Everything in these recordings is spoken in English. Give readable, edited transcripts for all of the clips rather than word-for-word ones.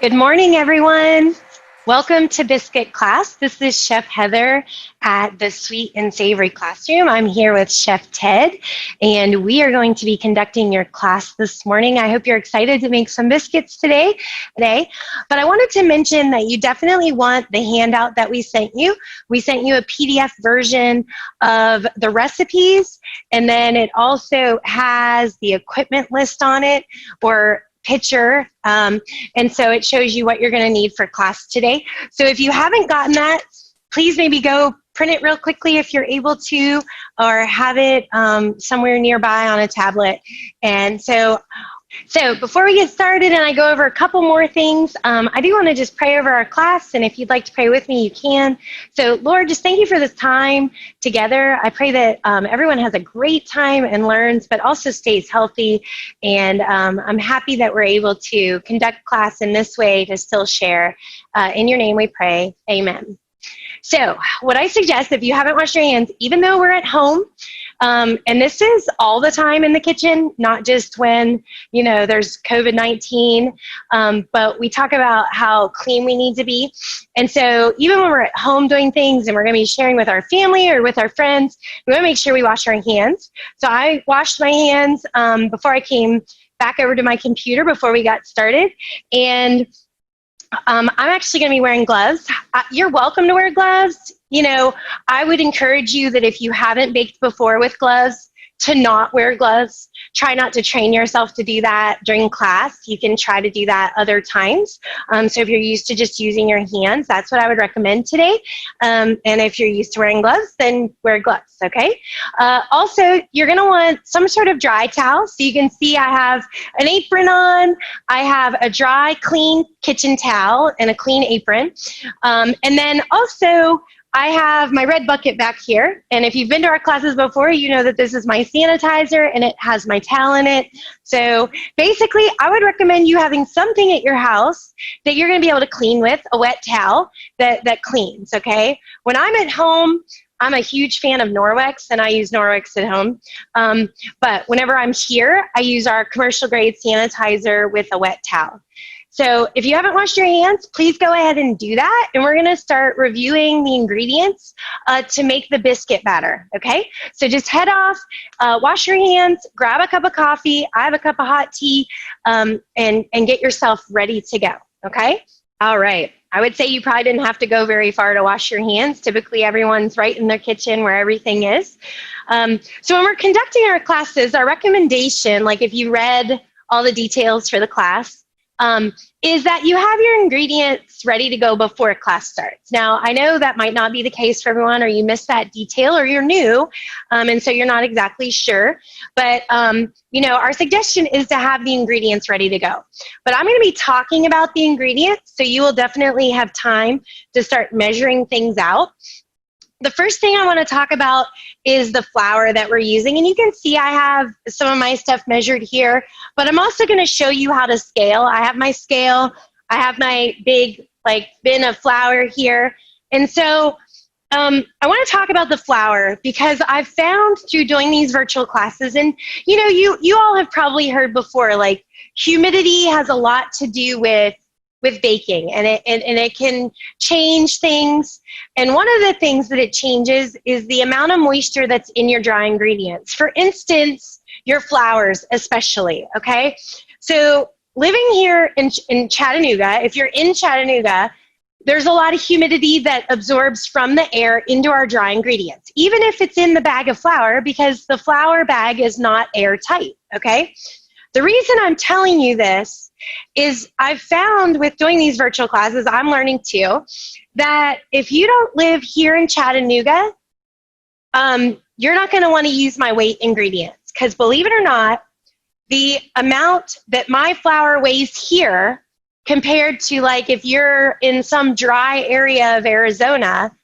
Good morning, everyone. Welcome to Biscuit class. This is Chef Heather at the Sweet and Savory Classroom. I'm here with Chef Ted, and we are going to be conducting your class this morning. I hope you're excited to make some biscuits today. But I wanted to mention that you definitely want the handout that we sent you. We sent you a PDF version of the recipes, and then it also has the equipment list on it, or picture, and so it shows you what you're going to need for class today. So if you haven't gotten that, please maybe go print it real quickly if you're able to, or have it somewhere nearby on a tablet. And so before we get started and I go over a couple more things, I do want to just pray over our class, and if you'd like to pray with me, you can. So Lord, just thank you for this time together. I pray that everyone has a great time and learns, but also stays healthy. And I'm happy that we're able to conduct class in this way to still share. In your name we pray, amen. So what I suggest, if you haven't washed your hands, even though we're at home, and this is all the time in the kitchen, not just when, there's COVID-19, but we talk about how clean we need to be. And so even when we're at home doing things and we're going to be sharing with our family or with our friends, we want to make sure we wash our hands. So I washed my hands before I came back over to my computer before we got started. And I'm actually going to be wearing gloves. You're welcome to wear gloves. I would encourage you that if you haven't baked before with gloves, to not wear gloves. Try not to train yourself to do that during class. You can try to do that other times. So if you're used to just using your hands, that's what I would recommend today. And if you're used to wearing gloves, then wear gloves, okay? Also, you're gonna want some sort of dry towel. So you can see I have an apron on. I have a dry, clean kitchen towel and a clean apron. And then also, I have my red bucket back here, and if you've been to our classes before, you know that this is my sanitizer and it has my towel in it. So basically, I would recommend you having something at your house that you're going to be able to clean with, a wet towel that cleans, okay? When I'm at home, I'm a huge fan of Norwex, and I use Norwex at home. But whenever I'm here, I use our commercial grade sanitizer with a wet towel. So if you haven't washed your hands, please go ahead and do that. And we're going to start reviewing the ingredients to make the biscuit batter, okay? So just head off, wash your hands, grab a cup of coffee. I have a cup of hot tea, and get yourself ready to go, okay? All right. I would say you probably didn't have to go very far to wash your hands. Typically, everyone's right in their kitchen where everything is. So when we're conducting our classes, our recommendation, like if you read all the details for the class, is that you have your ingredients ready to go before class starts. Now, I know that might not be the case for everyone, or you missed that detail, or you're new, and so you're not exactly sure. But, our suggestion is to have the ingredients ready to go. But I'm going to be talking about the ingredients, so you will definitely have time to start measuring things out. The first thing I want to talk about is the flour that we're using. And you can see I have some of my stuff measured here, but I'm also going to show you how to scale. I have my scale. I have my big bin of flour here. And so I want to talk about the flour because I've found through doing these virtual classes, and you all have probably heard before, humidity has a lot to do with baking, and it can change things. And one of the things that it changes is the amount of moisture that's in your dry ingredients. For instance, your flours especially, okay? So living here in Chattanooga, if you're in Chattanooga, there's a lot of humidity that absorbs from the air into our dry ingredients, even if it's in the bag of flour, because the flour bag is not airtight, okay? The reason I'm telling you this is I've found with doing these virtual classes, I'm learning too, that if you don't live here in Chattanooga, you're not going to want to use my weight ingredients, because believe it or not, the amount that my flour weighs here compared to if you're in some dry area of Arizona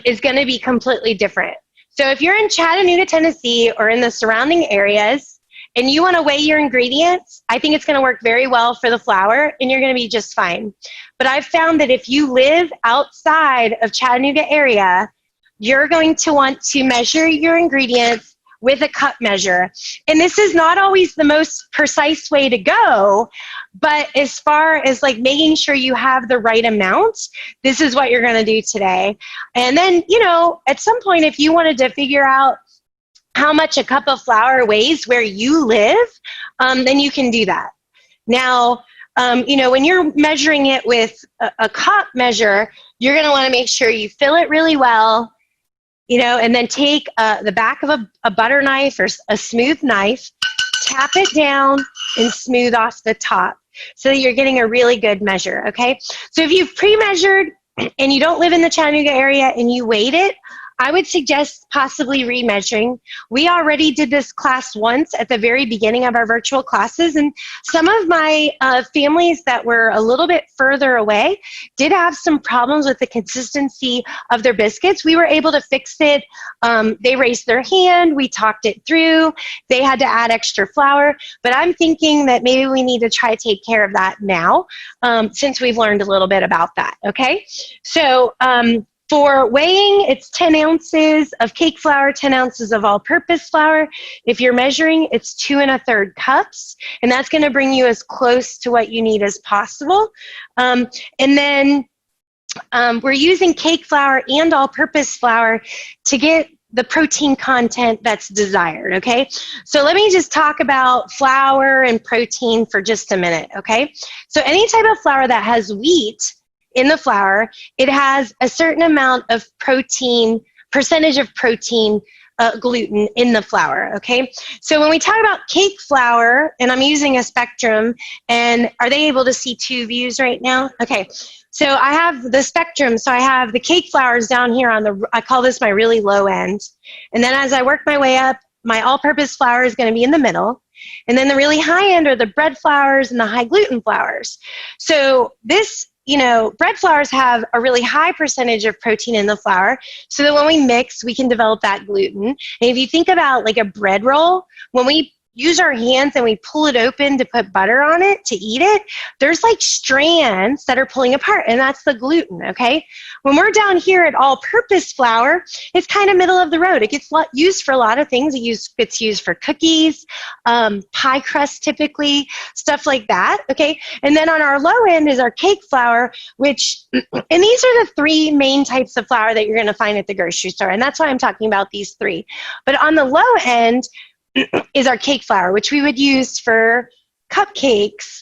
is going to be completely different. So if you're in Chattanooga, Tennessee, or in the surrounding areas, and you want to weigh your ingredients, I think it's going to work very well for the flour, and you're going to be just fine. But I've found that if you live outside of Chattanooga area, you're going to want to measure your ingredients with a cup measure. And this is not always the most precise way to go, but as far as like making sure you have the right amount, this is what you're going to do today. And then, you know, at some point, if you wanted to figure out how much a cup of flour weighs where you live, then you can do that. Now, you know, when you're measuring it with a cup measure, you're going to want to make sure you fill it really well, you know, and then take the back of a butter knife or a smooth knife, tap it down and smooth off the top so that you're getting a really good measure, okay? So if you've pre-measured and you don't live in the Chattanooga area and you weighed it, I would suggest possibly remeasuring. We already did this class once at the very beginning of our virtual classes, and some of my families that were a little bit further away did have some problems with the consistency of their biscuits. We were able to fix it. They raised their hand. We talked it through. They had to add extra flour, but I'm thinking that maybe we need to try to take care of that now since we've learned a little bit about that, okay? So, for weighing, it's 10 ounces of cake flour, 10 ounces of all-purpose flour. If you're measuring, it's 2 1/3 cups, and that's going to bring you as close to what you need as possible. And then we're using cake flour and all-purpose flour to get the protein content that's desired, okay? So let me just talk about flour and protein for just a minute, okay? So any type of flour that has wheat in the flour, it has a certain amount of protein, percentage of protein, gluten in the flour, okay? So when we talk about cake flour, and I'm using a spectrum, and are they able to see two views right now? Okay, so I have the spectrum, so I have the cake flours down here on the, I call this my really low end, and then as I work my way up, my all-purpose flour is gonna be in the middle, and then the really high end are the bread flours and the high gluten flours. So this, you know, bread flours have a really high percentage of protein in the flour so that when we mix, we can develop that gluten. And if you think about like a bread roll, when we use our hands and we pull it open to put butter on it to eat it, there's like strands that are pulling apart, and that's the gluten, okay? When we're down here at all-purpose flour, it's kind of middle of the road. It gets used for a lot of things. It gets used for cookies, pie crust typically, stuff like that, okay? And then on our low end is our cake flour, which, and these are the three main types of flour that you're gonna find at the grocery store, and that's why I'm talking about these three. But on the low end, is our cake flour, which we would use for cupcakes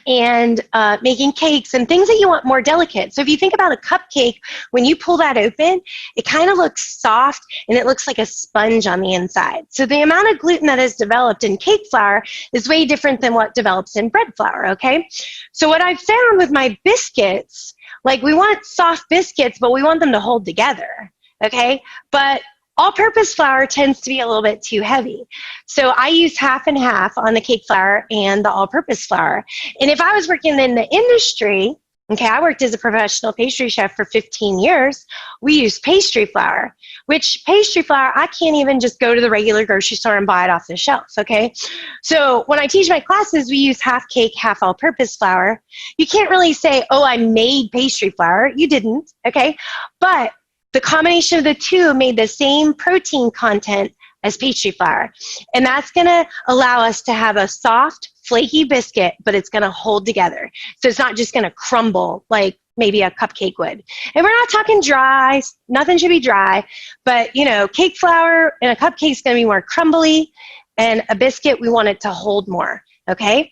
and making cakes and things that you want more delicate. So if you think about a cupcake, when you pull that open, it kind of looks soft and it looks like a sponge on the inside. So the amount of gluten that is developed in cake flour is way different than what develops in bread flour, okay? So what I've found with my biscuits, like we want soft biscuits, but we want them to hold together, okay? But all-purpose flour tends to be a little bit too heavy. So I use half and half on the cake flour and the all-purpose flour. And if I was working in the industry, okay, I worked as a professional pastry chef for 15 years, we use pastry flour, which pastry flour, I can't even just go to the regular grocery store and buy it off the shelf, okay? So when I teach my classes, we use half cake, half all-purpose flour. You can't really say, oh, I made pastry flour. You didn't, okay? But the combination of the two made the same protein content as pastry flour. And that's gonna allow us to have a soft, flaky biscuit, but it's gonna hold together. So it's not just gonna crumble like maybe a cupcake would. And we're not talking dry, nothing should be dry, but you know, cake flour and a cupcake is gonna be more crumbly, and a biscuit, we want it to hold more, okay?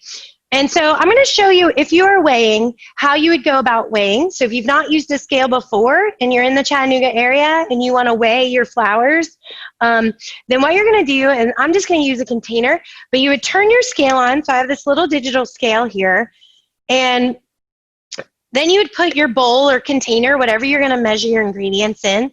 And so I'm going to show you, if you are weighing, how you would go about weighing. So if you've not used a scale before and you're in the Chattanooga area and you want to weigh your flours, then what you're going to do, and I'm just going to use a container, but you would turn your scale on. So I have this little digital scale here. And then you would put your bowl or container, whatever you're going to measure your ingredients in,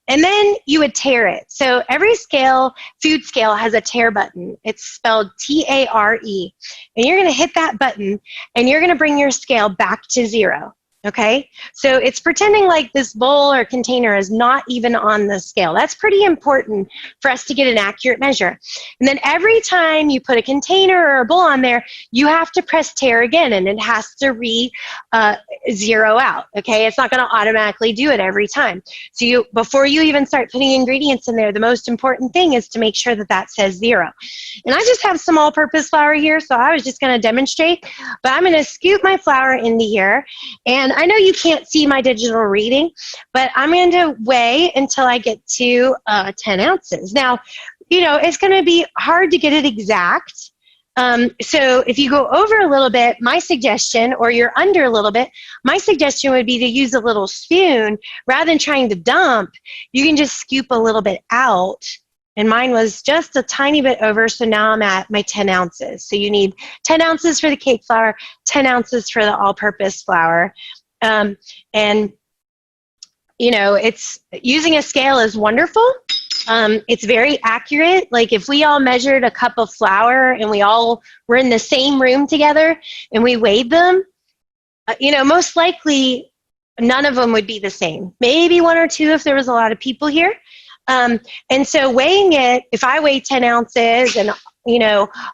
and then you would tare it. So every scale, food scale, has a tare button. It's spelled T-A-R-E. And you're going to hit that button, and you're going to bring your scale back to 0. Okay, so it's pretending like this bowl or container is not even on the scale. That's pretty important for us to get an accurate measure. And then every time you put a container or a bowl on there, you have to press tare again, and it has to zero out. Okay, it's not going to automatically do it every time. So before you even start putting ingredients in there, the most important thing is to make sure that that says 0. And I just have some all-purpose flour here, so I was just going to demonstrate. But I'm going to scoop my flour into here, and I know you can't see my digital reading, but I'm going to weigh until I get to 10 ounces. Now, it's going to be hard to get it exact. So if you go over a little bit, my suggestion, or you're under a little bit, my suggestion would be to use a little spoon. Rather than trying to dump, you can just scoop a little bit out. And mine was just a tiny bit over, so now I'm at my 10 ounces. So you need 10 ounces for the cake flour, 10 ounces for the all-purpose flour. And it's using a scale is wonderful. It's very accurate. Like if we all measured a cup of flour and we all were in the same room together and we weighed them, most likely none of them would be the same. Maybe 1 or 2 if there was a lot of people here. And so weighing it, if I weigh 10 ounces and,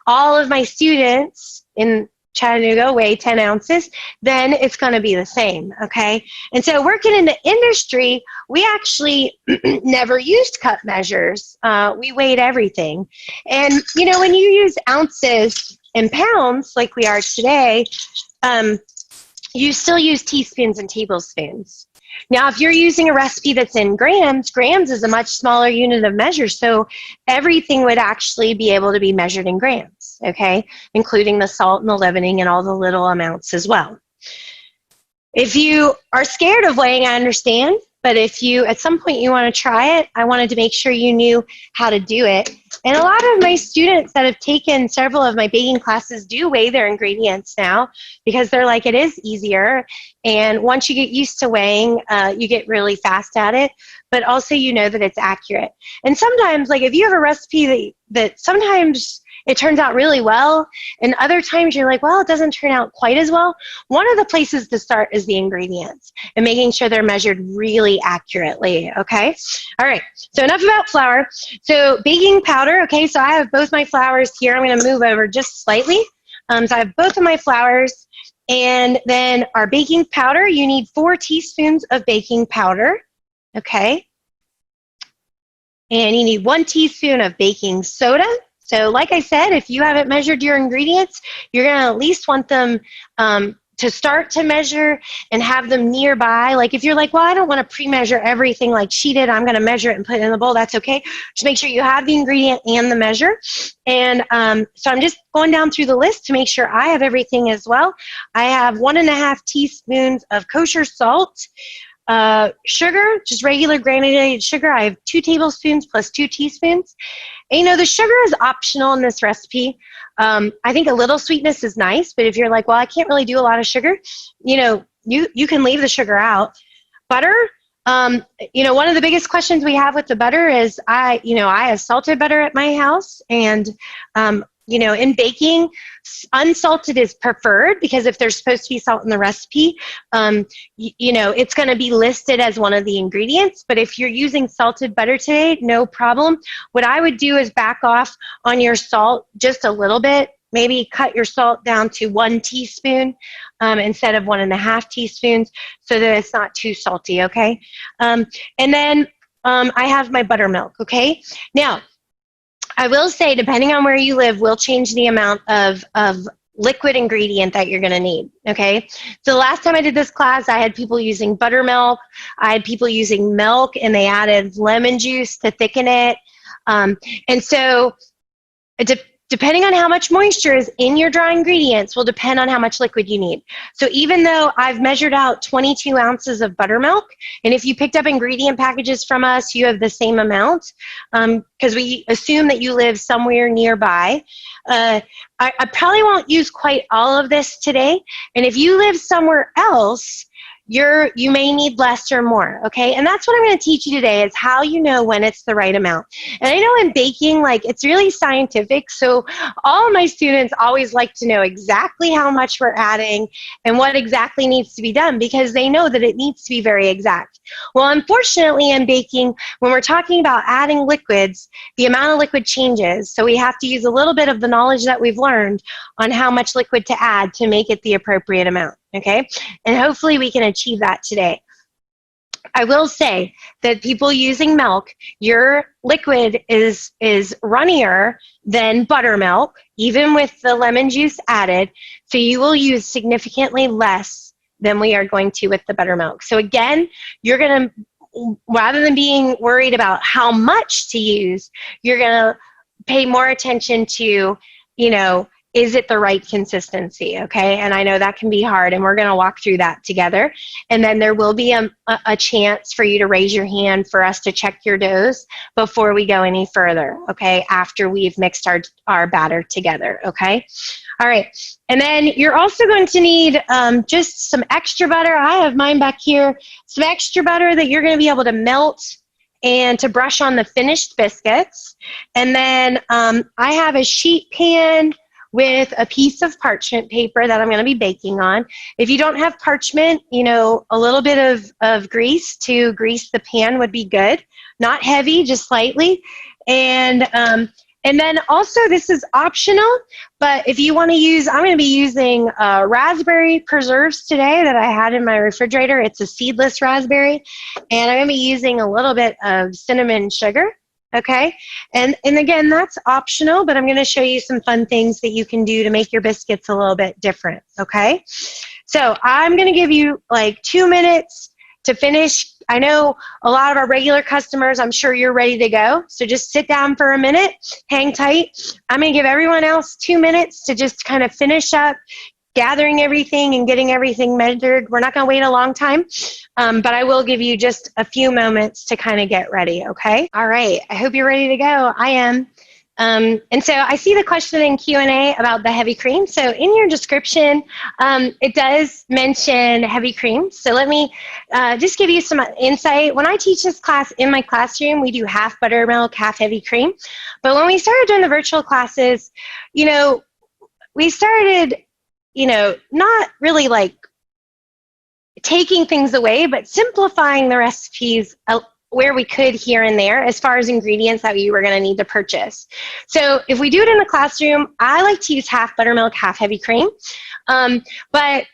all of my students in Chattanooga weigh 10 ounces, then it's going to be the same, okay? And so working in the industry, we actually never used cup measures. We weighed everything. And, when you use ounces and pounds like we are today, you still use teaspoons and tablespoons. Now, if you're using a recipe that's in grams, grams is a much smaller unit of measure, so everything would actually be able to be measured in grams, okay, including the salt and the leavening and all the little amounts as well. If you are scared of weighing, I understand, but if you, at some point you want to try it, I wanted to make sure you knew how to do it. And a lot of my students that have taken several of my baking classes do weigh their ingredients now because they're like, it is easier. And once you get used to weighing, you get really fast at it, but also you know that it's accurate. And sometimes, like if you have a recipe that sometimes it turns out really well, and other times you're like, well, it doesn't turn out quite as well. One of the places to start is the ingredients and making sure they're measured really accurately, okay? All right, so enough about flour. So baking powder, okay, so I have both my flours here. I'm gonna move over just slightly. So I have both of my flours, and then our baking powder, you need 4 teaspoons of baking powder, okay? And you need 1 teaspoon of baking soda. So like I said, if you haven't measured your ingredients, you're going to at least want them to start to measure and have them nearby. Like if you're like, well, I don't want to pre-measure everything like she did, I'm going to measure it and put it in the bowl, that's okay. Just make sure you have the ingredient and the measure. And so I'm just going down through the list to make sure I have everything as well. I have 1.5 teaspoons of kosher salt. Sugar, just regular granulated sugar. I have 2 tablespoons plus 2 teaspoons. And the sugar is optional in this recipe. I think a little sweetness is nice, but if you're like, well, I can't really do a lot of sugar, you can leave the sugar out. Butter, one of the biggest questions we have with the butter is I have salted butter at my house, and in baking, unsalted is preferred because if there's supposed to be salt in the recipe, it's going to be listed as one of the ingredients. But if you're using salted butter today, no problem. What I would do is back off on your salt just a little bit. Maybe cut your salt down to 1 teaspoon instead of 1.5 teaspoons so that it's not too salty, okay? And then I have my buttermilk, okay? Now, I will say, depending on where you live, will change the amount of liquid ingredient that you're going to need, okay? So the last time I did this class, I had people using buttermilk. I had people using milk, and they added lemon juice to thicken it. And so depending on how much moisture is in your dry ingredients will depend on how much liquid you need. So even though I've measured out 22 ounces of buttermilk, and if you picked up ingredient packages from us, you have the same amount, because we assume that you live somewhere nearby. I probably won't use quite all of this today, and if you live somewhere else, you may need less or more, okay? And that's what I'm going to teach you today, is how you know when it's the right amount. And I know in baking, like, it's really scientific, so all of my students always like to know exactly how much we're adding and what exactly needs to be done, because they know that it needs to be very exact. Well, unfortunately in baking, when we're talking about adding liquids, the amount of liquid changes, so we have to use a little bit of the knowledge that we've learned on how much liquid to add to make it the appropriate amount, okay? And hopefully we can achieve that today. I will say that people using milk, your liquid is runnier than buttermilk, even with the lemon juice added, so you will use significantly less than we are going to with the buttermilk. So again, you're going to, rather than being worried about how much to use, you're going to pay more attention to, you know, is it the right consistency, okay? And I know that can be hard, and we're going to walk through that together. And then there will be a chance for you to raise your hand for us to check your doughs before we go any further, okay, after we've mixed our batter together, okay? All right, and then you're also going to need just some extra butter. I have mine back here. Some extra butter that you're going to be able to melt and to brush on the finished biscuits. And then I have a sheet pan with a piece of parchment paper that I'm going to be baking on. If you don't have parchment, you know, a little bit of grease to grease the pan would be good. Not heavy, just slightly. And then also, this is optional, but if you want to use, I'm going to be using raspberry preserves today that I had in my refrigerator. It's a seedless raspberry, and I'm going to be using a little bit of cinnamon sugar. Okay, and again, that's optional, but I'm going to show you some fun things that you can do to make your biscuits a little bit different, okay? So I'm going to give you like 2 minutes to finish. I know a lot of our regular customers, I'm sure you're ready to go, so just sit down for a minute, hang tight. I'm going to give everyone else 2 minutes to just kind of finish up gathering everything and getting everything measured. We're not going to wait a long time, but I will give you just a few moments to kind of get ready, okay? All right, I hope you're ready to go. I am. And so I see the question in Q&A about the heavy cream. So in your description, it does mention heavy cream. So let me just give you some insight. When I teach this class in my classroom, we do half buttermilk, half heavy cream. But when we started doing the virtual classes, you know, we started, you know, not really like taking things away, but simplifying the recipes where we could here and there as far as ingredients that we were going to need to purchase. So if we do it in the classroom, I like to use half buttermilk, half heavy cream. But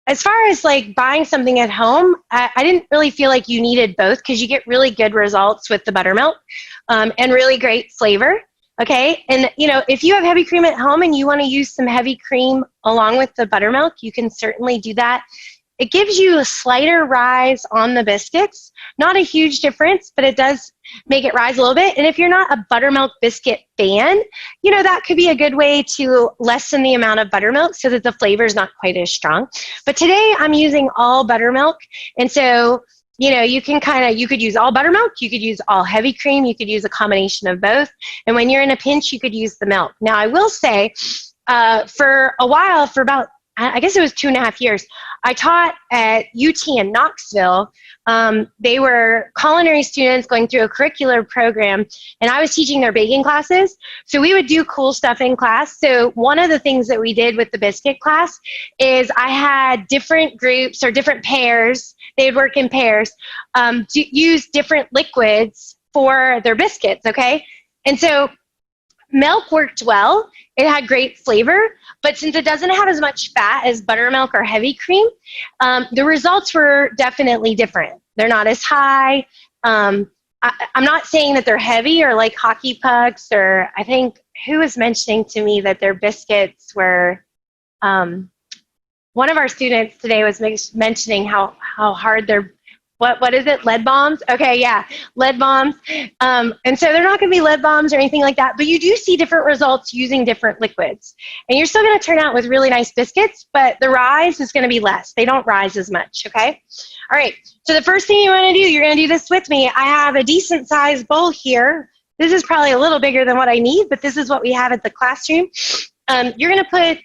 as far as like buying something at home, I didn't really feel like you needed both, because you get really good results with the buttermilk and really great flavor. Okay, and you know, if you have heavy cream at home and you want to use some heavy cream along with the buttermilk, you can certainly do that. It gives you a slighter rise on the biscuits. Not a huge difference, but it does make it rise a little bit. And if you're not a buttermilk biscuit fan, you know, that could be a good way to lessen the amount of buttermilk so that the flavor is not quite as strong. But today I'm using all buttermilk, and so you know, you could use all buttermilk, you could use all heavy cream, you could use a combination of both. And when you're in a pinch, you could use the milk. Now, I will say, for a while, for about, I guess it was 2.5 years, I taught at UT in Knoxville. They were culinary students going through a curricular program, and I was teaching their baking classes. So we would do cool stuff in class. So one of the things that we did with the biscuit class is I had different groups or different pairs, they'd work in pairs, to use different liquids for their biscuits, okay? And so milk worked well. It had great flavor, but since it doesn't have as much fat as buttermilk or heavy cream, the results were definitely different. They're not as high. I'm not saying that they're heavy or like hockey pucks, or I think, who was mentioning to me that their biscuits were, one of our students today was mentioning how hard their, what is it, lead bombs? Okay, yeah, lead bombs. And so they're not going to be lead bombs or anything like that, but you do see different results using different liquids. And you're still going to turn out with really nice biscuits, but the rise is going to be less. They don't rise as much, okay? All right, so the first thing you want to do, you're going to do this with me. I have a decent sized bowl here. This is probably a little bigger than what I need, but this is what we have at the classroom. You're going to put,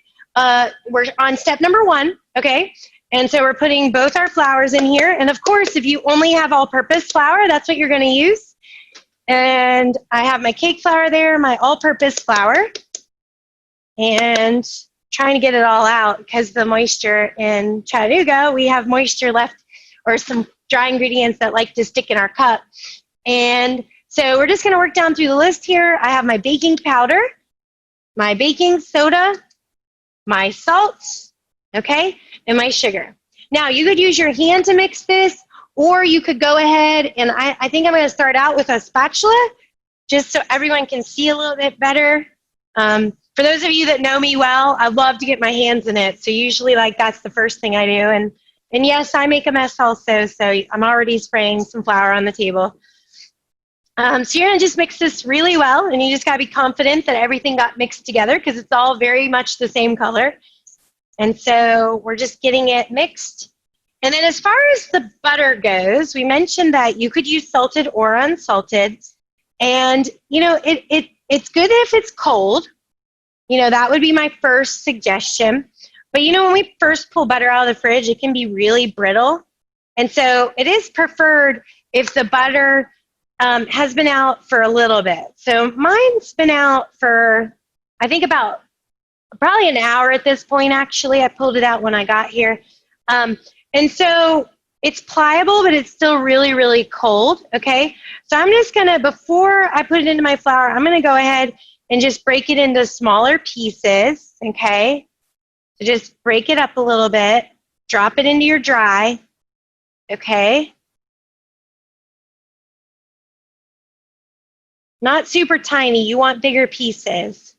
we're on step number 1, okay? And so we're putting both our flours in here. And of course, if you only have all-purpose flour, that's what you're going to use. And I have my cake flour there, my all-purpose flour. And trying to get it all out because the moisture in Chattanooga, we have moisture left or some dry ingredients that like to stick in our cup. And so we're just going to work down through the list here. I have my baking powder, my baking soda, my salt, okay, and my sugar. Now, you could use your hand to mix this, or you could go ahead, and I think I'm going to start out with a spatula, just so everyone can see a little bit better. For those of you that know me well, I love to get my hands in it, so usually like that's the first thing I do. And yes, I make a mess also, so I'm already spraying some flour on the table. So you're going to just mix this really well, and you just got to be confident that everything got mixed together because it's all very much the same color. And so we're just getting it mixed. And then as far as the butter goes, we mentioned that you could use salted or unsalted. And, you know, it's good if it's cold. You know, that would be my first suggestion. But, you know, when we first pull butter out of the fridge, it can be really brittle. And so it is preferred if the butter has been out for a little bit. So mine's been out for, I think, about probably an hour at this point, actually. I pulled it out when I got here. And so it's pliable, but it's still really, really cold, okay? So I'm just going to, before I put it into my flour, I'm going to go ahead and just break it into smaller pieces, okay? So just break it up a little bit, drop it into your dry, okay? Not super tiny, you want bigger pieces.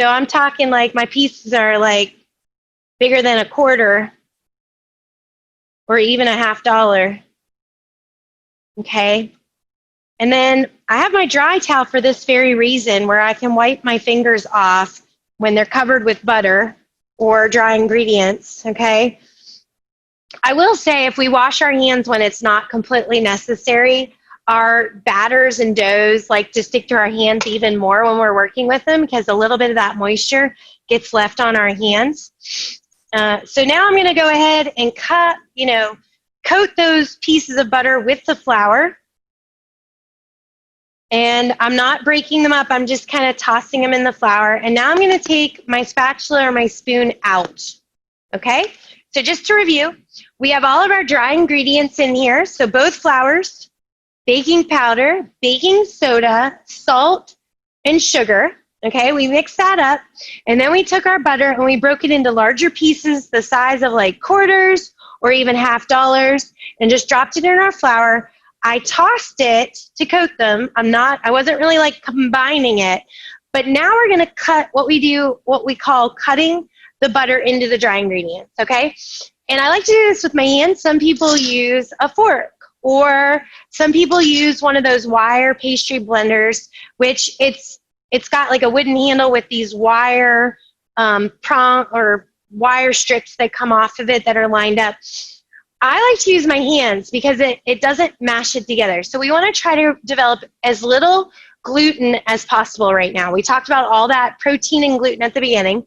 So I'm talking like my pieces are like bigger than a quarter or even a $50, okay? And then I have my dry towel for this very reason, where I can wipe my fingers off when they're covered with butter or dry ingredients, okay? I will say if we wash our hands when it's not completely necessary, our batters and doughs like to stick to our hands even more when we're working with them because a little bit of that moisture gets left on our hands. So now I'm going to go ahead and coat those pieces of butter with the flour. And I'm not breaking them up. I'm just kind of tossing them in the flour. And now I'm going to take my spatula or my spoon out. Okay? So just to review, we have all of our dry ingredients in here. So both flours, baking powder, baking soda, salt, and sugar. Okay, we mixed that up, and then we took our butter and we broke it into larger pieces the size of like quarters or even $50 and just dropped it in our flour. I tossed it to coat them. I wasn't really like combining it, but now we're gonna cut what we call cutting the butter into the dry ingredients, okay? And I like to do this with my hands. Some people use a fork, or some people use one of those wire pastry blenders, which it's got like a wooden handle with these wire prong or wire strips that come off of it that are lined up. I like to use my hands because it doesn't mash it together. So we want to try to develop as little gluten as possible right now. We talked about all that protein and gluten at the beginning.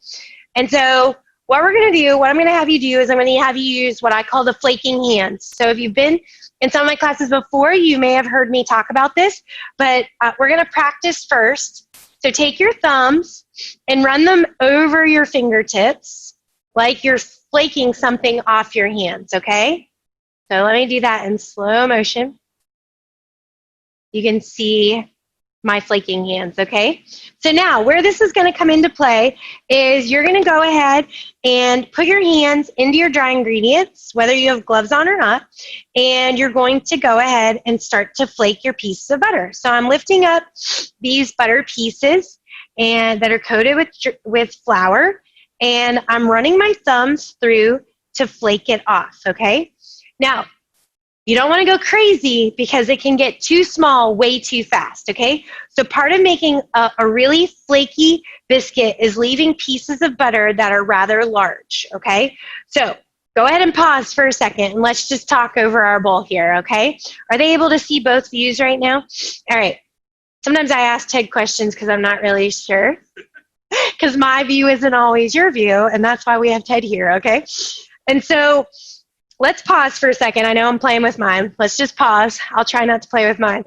And so what I'm going to have you do is I'm going to have you use what I call the flaking hands. So if you've been in some of my classes before, you may have heard me talk about this, but we're going to practice first. So take your thumbs and run them over your fingertips like you're flaking something off your hands, okay? So let me do that in slow motion. You can see my flaking hands, okay? So now where this is going to come into play is you're going to go ahead and put your hands into your dry ingredients, whether you have gloves on or not, and you're going to go ahead and start to flake your pieces of butter. So I'm lifting up these butter pieces and that are coated with flour, and I'm running my thumbs through to flake it off, okay? Now, you don't want to go crazy because it can get too small way too fast, okay? So part of making a really flaky biscuit is leaving pieces of butter that are rather large, okay? So go ahead and pause for a second and let's just talk over our bowl here, okay? Are they able to see both views right now? All right. Sometimes I ask Ted questions because I'm not really sure because my view isn't always your view, and that's why we have Ted here, okay? And so let's pause for a second. I know I'm playing with mine. Let's just pause. I'll try not to play with mine.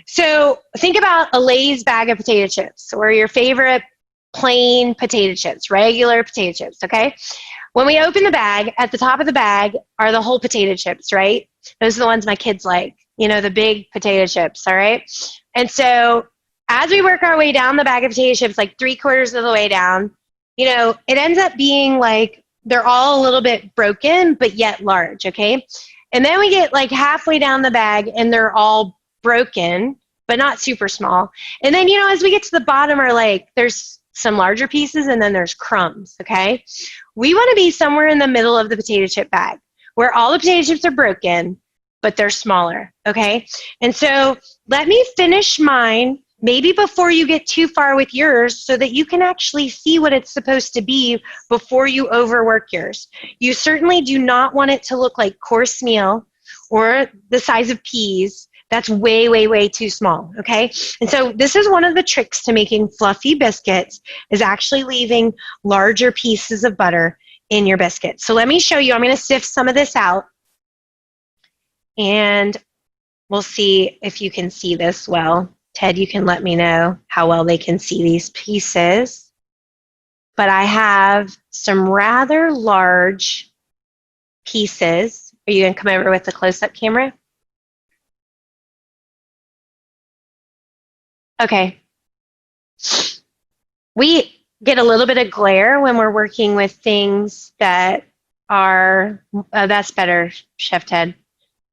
So think about a Lay's bag of potato chips or your favorite plain potato chips, regular potato chips, okay? When we open the bag, at the top of the bag are the whole potato chips, right? Those are the ones my kids like, you know, the big potato chips, all right? And so as we work our way down the bag of potato chips, like 3/4 of the way down, you know, it ends up being like they're all a little bit broken, but yet large, okay? And then we get like halfway down the bag and they're all broken, but not super small. And then, you know, as we get to the bottom are like, there's some larger pieces and then there's crumbs, okay? We want to be somewhere in the middle of the potato chip bag where all the potato chips are broken, but they're smaller, okay? And so let me finish mine maybe before you get too far with yours so that you can actually see what it's supposed to be before you overwork yours. You certainly do not want it to look like course meal or the size of peas. That's way, way, way too small, okay? And so this is one of the tricks to making fluffy biscuits is actually leaving larger pieces of butter in your biscuit. So let me show you. I'm going to sift some of this out, and we'll see if you can see this well. Ted, you can let me know how well they can see these pieces. But I have some rather large pieces. Are you going to come over with the close-up camera? Okay. We get a little bit of glare when we're working with things that are, that's better, Chef Ted.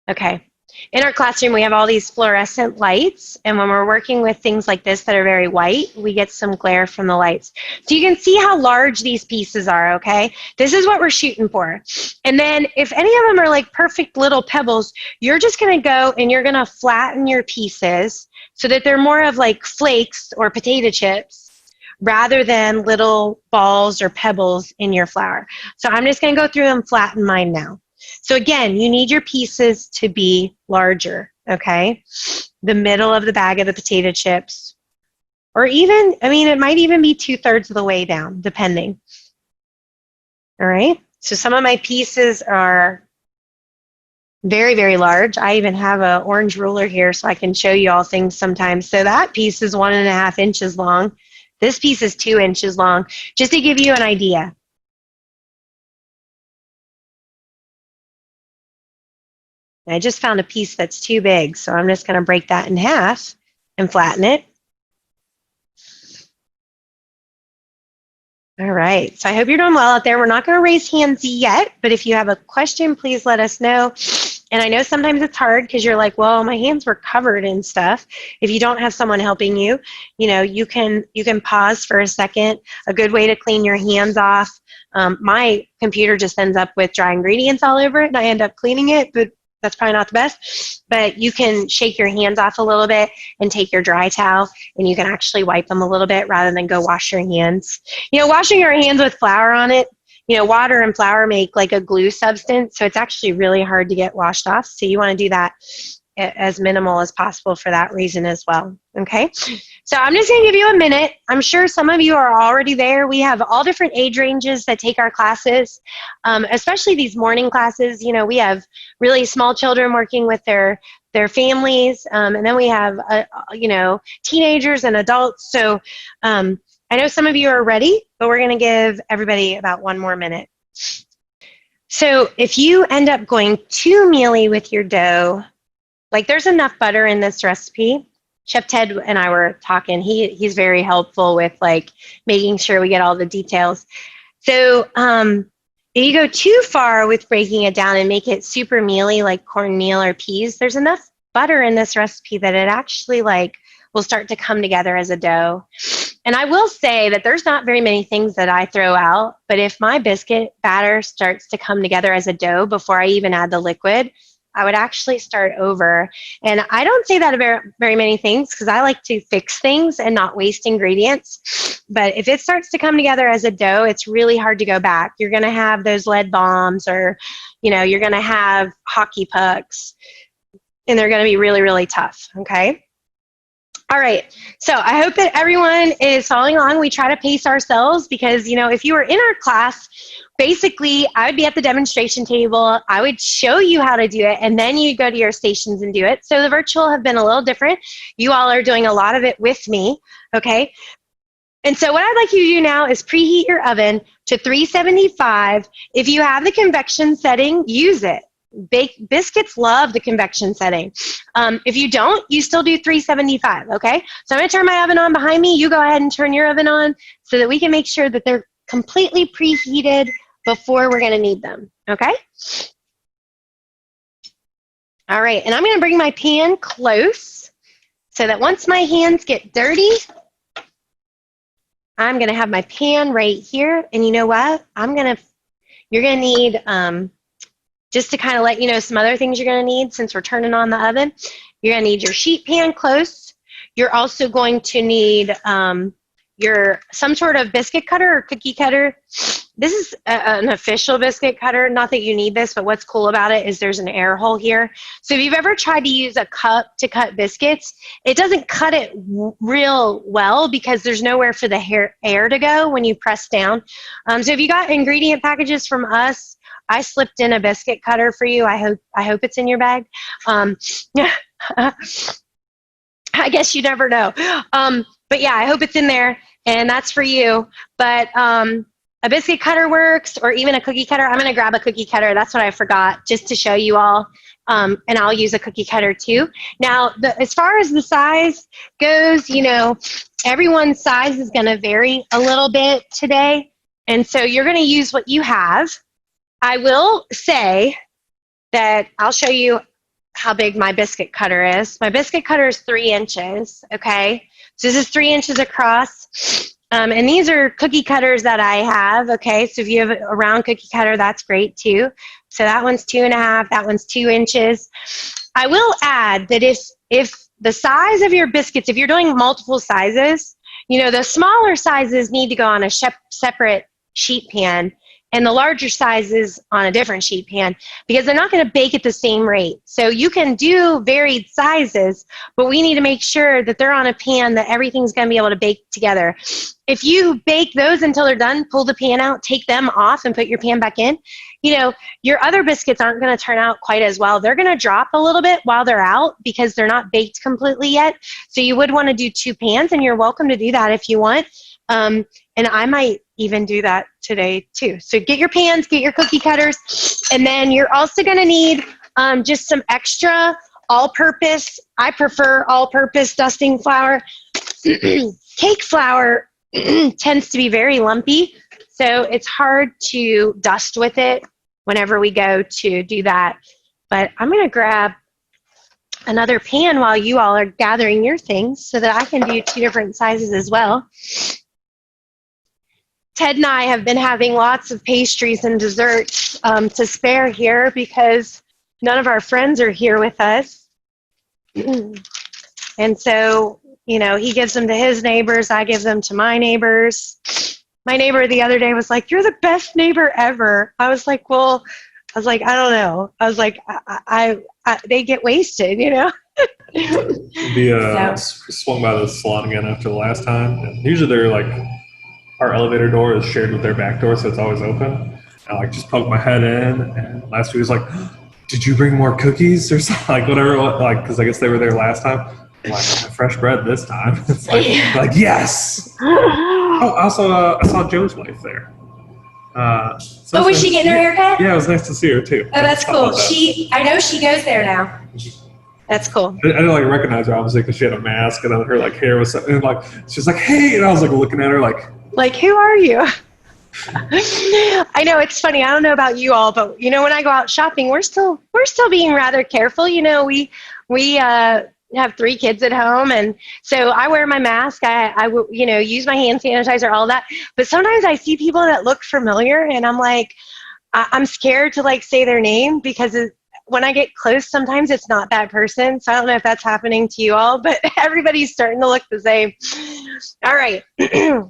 Okay. In our classroom, we have all these fluorescent lights, and when we're working with things like this that are very white, we get some glare from the lights. So you can see how large these pieces are, okay? This is what we're shooting for. And then if any of them are like perfect little pebbles, you're just going to go and you're going to flatten your pieces so that they're more of like flakes or potato chips rather than little balls or pebbles in your flour. So I'm just going to go through and flatten mine now. So again, you need your pieces to be larger, okay? The middle of the bag of the potato chips, or even, I mean, it might even be 2/3 of the way down, depending. All right? So some of my pieces are very, very large. I even have an orange ruler here so I can show you all things sometimes. So that piece is 1.5 inches long. This piece is 2 inches long, just to give you an idea. I just found a piece that's too big, so I'm just going to break that in half and flatten it. All right, so I hope you're doing well out there. We're not going to raise hands yet, but if you have a question, please let us know. And I know sometimes it's hard because you're like, well, my hands were covered in stuff. If you don't have someone helping you, you know, you can pause for a second. A good way to clean your hands off. My computer just ends up with dry ingredients all over it, and I end up cleaning it, but that's probably not the best, but you can shake your hands off a little bit and take your dry towel and you can actually wipe them a little bit rather than go wash your hands. You know, washing your hands with flour on it, you know, water and flour make like a glue substance, so it's actually really hard to get washed off. So you want to do that as minimal as possible for that reason as well. Okay, so I'm just going to give you a minute. I'm sure some of you are already there. We have all different age ranges that take our classes, especially these morning classes. You know, we have really small children working with their families, and then we have you know, teenagers and adults. So I know some of you are ready, but we're going to give everybody about 1 more minute. So if you end up going too mealy with your dough, like there's enough butter in this recipe. Chef Ted and I were talking. He's very helpful with like making sure we get all the details. So if you go too far with breaking it down and make it super mealy like cornmeal or peas, there's enough butter in this recipe that it actually like will start to come together as a dough. And I will say that there's not very many things that I throw out, but if my biscuit batter starts to come together as a dough before I even add the liquid, I would actually start over. And I don't say that about very many things because I like to fix things and not waste ingredients. But if it starts to come together as a dough, it's really hard to go back. You're going to have those lead bombs, or, you know, you're going to have hockey pucks, and they're going to be really, really tough, okay? All right. So I hope that everyone is following along. We try to pace ourselves because, if you were in our class, basically I would be at the demonstration table. I would show you how to do it, and then you go to your stations and do it. So the virtual have been a little different. You all are doing a lot of it with me. Okay. And so what I'd like you to do now is preheat your oven to 375. If you have the convection setting, use it. Biscuits love the convection setting. If you don't, you still do 375, okay? So I'm going to turn my oven on behind me. You go ahead and turn your oven on so that we can make sure that they're completely preheated before we're going to need them, okay? All right, and I'm going to bring my pan close so that once my hands get dirty, I'm going to have my pan right here. And you know what? You're going to need, just to kind of let you know some other things you're going to need since we're turning on the oven. You're going to need your sheet pan close. You're also going to need some sort of biscuit cutter or cookie cutter. This is an official biscuit cutter. Not that you need this, but what's cool about it is there's an air hole here. So if you've ever tried to use a cup to cut biscuits, it doesn't cut it real well because there's nowhere for the air to go when you press down. So if you got ingredient packages from us, I slipped in a biscuit cutter for you. I hope it's in your bag. I guess you never know. But yeah, I hope it's in there, and that's for you. But a biscuit cutter works, or even a cookie cutter. I'm going to grab a cookie cutter. That's what I forgot, just to show you all. And I'll use a cookie cutter too. Now, as far as the size goes, everyone's size is going to vary a little bit today. And so you're going to use what you have. I will say that I'll show you how big my biscuit cutter is. My biscuit cutter is 3 inches, okay? So this is 3 inches across. And these are cookie cutters that I have, okay? So if you have a round cookie cutter, that's great too. So that one's 2.5, that one's 2 inches. I will add that if the size of your biscuits, if you're doing multiple sizes, the smaller sizes need to go on a separate sheet pan, and the larger sizes on a different sheet pan, because they're not going to bake at the same rate. So you can do varied sizes, but we need to make sure that they're on a pan that everything's going to be able to bake together. If you bake those until they're done, pull the pan out, take them off, and put your pan back in, your other biscuits aren't going to turn out quite as well. They're going to drop a little bit while they're out because they're not baked completely yet. So you would want to do 2 pans, and you're welcome to do that if you want. And I might even do that today too. So get your pans, get your cookie cutters, and then you're also going to need just some extra all-purpose. I prefer all-purpose dusting flour. Cake flour tends to be very lumpy, so it's hard to dust with it whenever we go to do that. But I'm going to grab another pan while you all are gathering your things so that I can do 2 different sizes as well. Ted and I have been having lots of pastries and desserts to spare here because none of our friends are here with us. And so, he gives them to his neighbors. I give them to my neighbors. My neighbor the other day was like, "You're the best neighbor ever." I was like, I don't know. I was like, they get wasted, Swung by the salon again after the last time. And usually they're like, our elevator door is shared with their back door, so it's always open. I just poked my head in, and last week was like, "Did you bring more cookies or something?" Whatever, because I guess they were there last time. I'm like, "Fresh bread this time." It's like yes. Oh, also, I saw Joe's wife there. So was she getting her haircut? Yeah, it was nice to see her too. Oh, that's cool. I know she goes there now. That's cool. I didn't recognize her obviously because she had a mask, and then her hair was, and she was like, "Hey," and I was looking at her like, who are you? I know, it's funny. I don't know about you all, but when I go out shopping, we're still being rather careful. We have 3 kids at home, and so I wear my mask. I use my hand sanitizer, all that. But sometimes I see people that look familiar, and I'm like, I'm scared to say their name because when I get close, sometimes it's not that person. So I don't know if that's happening to you all, but everybody's starting to look the same. All right.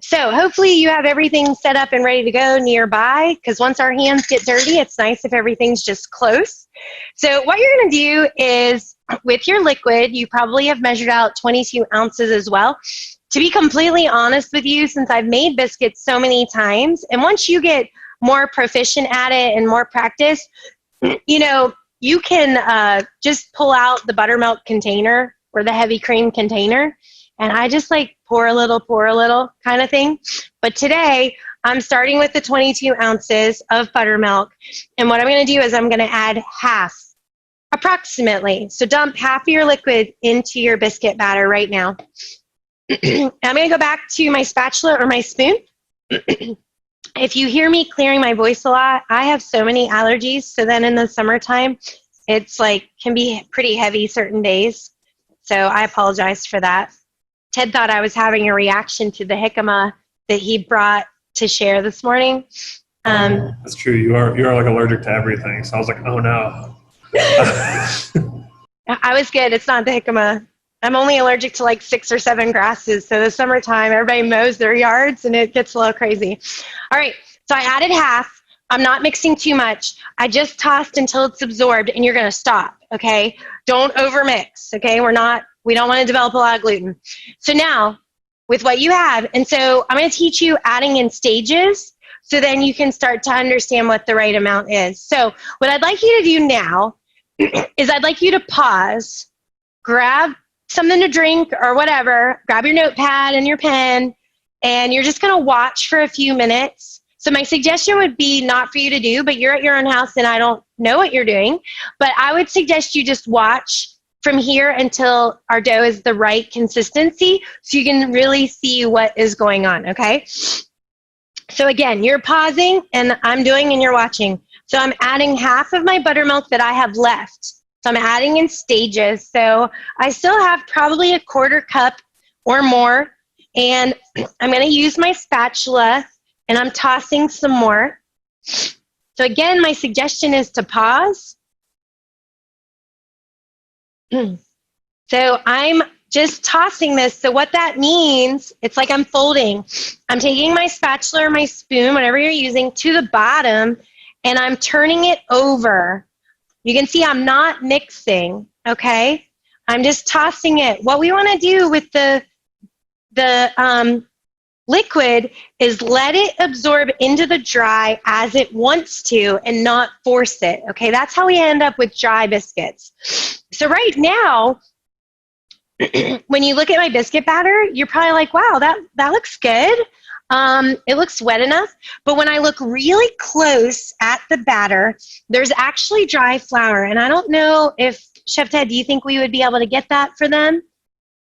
So hopefully you have everything set up and ready to go nearby, because once our hands get dirty, it's nice if everything's just close. So what you're going to do is, with your liquid, you probably have measured out 22 ounces as well. To be completely honest with you, since I've made biscuits so many times, and once you get more proficient at it and more practice, you can just pull out the buttermilk container or the heavy cream container, and I just like pour a little kind of thing. But today, I'm starting with the 22 ounces of buttermilk, and what I'm going to do is I'm going to add half, approximately. So dump half of your liquid into your biscuit batter right now. I'm going to go back to my spatula or my spoon. If you hear me clearing my voice a lot, I have so many allergies, so then in the summertime, it's like can be pretty heavy certain days. So I apologize for that. Ted thought I was having a reaction to the jicama that he brought to share this morning. That's true. You are like allergic to everything. So I was like, oh no. I was good. It's not the jicama. I'm only allergic to like 6 or 7 grasses. So the summertime, everybody mows their yards and it gets a little crazy. All right. So I added half. I'm not mixing too much. I just tossed until it's absorbed, and you're going to stop. Okay. Don't overmix. Okay. We don't want to develop a lot of gluten. So now with what you have, and so I'm going to teach you adding in stages, so then you can start to understand what the right amount is. So what I'd like you to do now is I'd like you to pause, grab something to drink or whatever, grab your notepad and your pen, and you're just going to watch for a few minutes. So my suggestion would be not for you to do, but you're at your own house and I don't know what you're doing, but I would suggest you just watch from here until our dough is the right consistency so you can really see what is going on, okay? So again, you're pausing and I'm doing and you're watching. So I'm adding half of my buttermilk that I have left. So I'm adding in stages. So I still have probably a 1/4 cup or more. And I'm going to use my spatula and I'm tossing some more. So again, my suggestion is to pause. So I'm just tossing this. So what that means, it's like I'm folding. I'm taking my spatula or my spoon, whatever you're using, to the bottom, and I'm turning it over. You can see I'm not mixing, okay? I'm just tossing it. What we want to do with the liquid is let it absorb into the dry as it wants to and not force it, okay? That's how we end up with dry biscuits. So right now, when you look at my biscuit batter, you're probably like, wow, that looks good. It looks wet enough. But when I look really close at the batter, there's actually dry flour. And I don't know if, Chef Ted, do you think we would be able to get that for them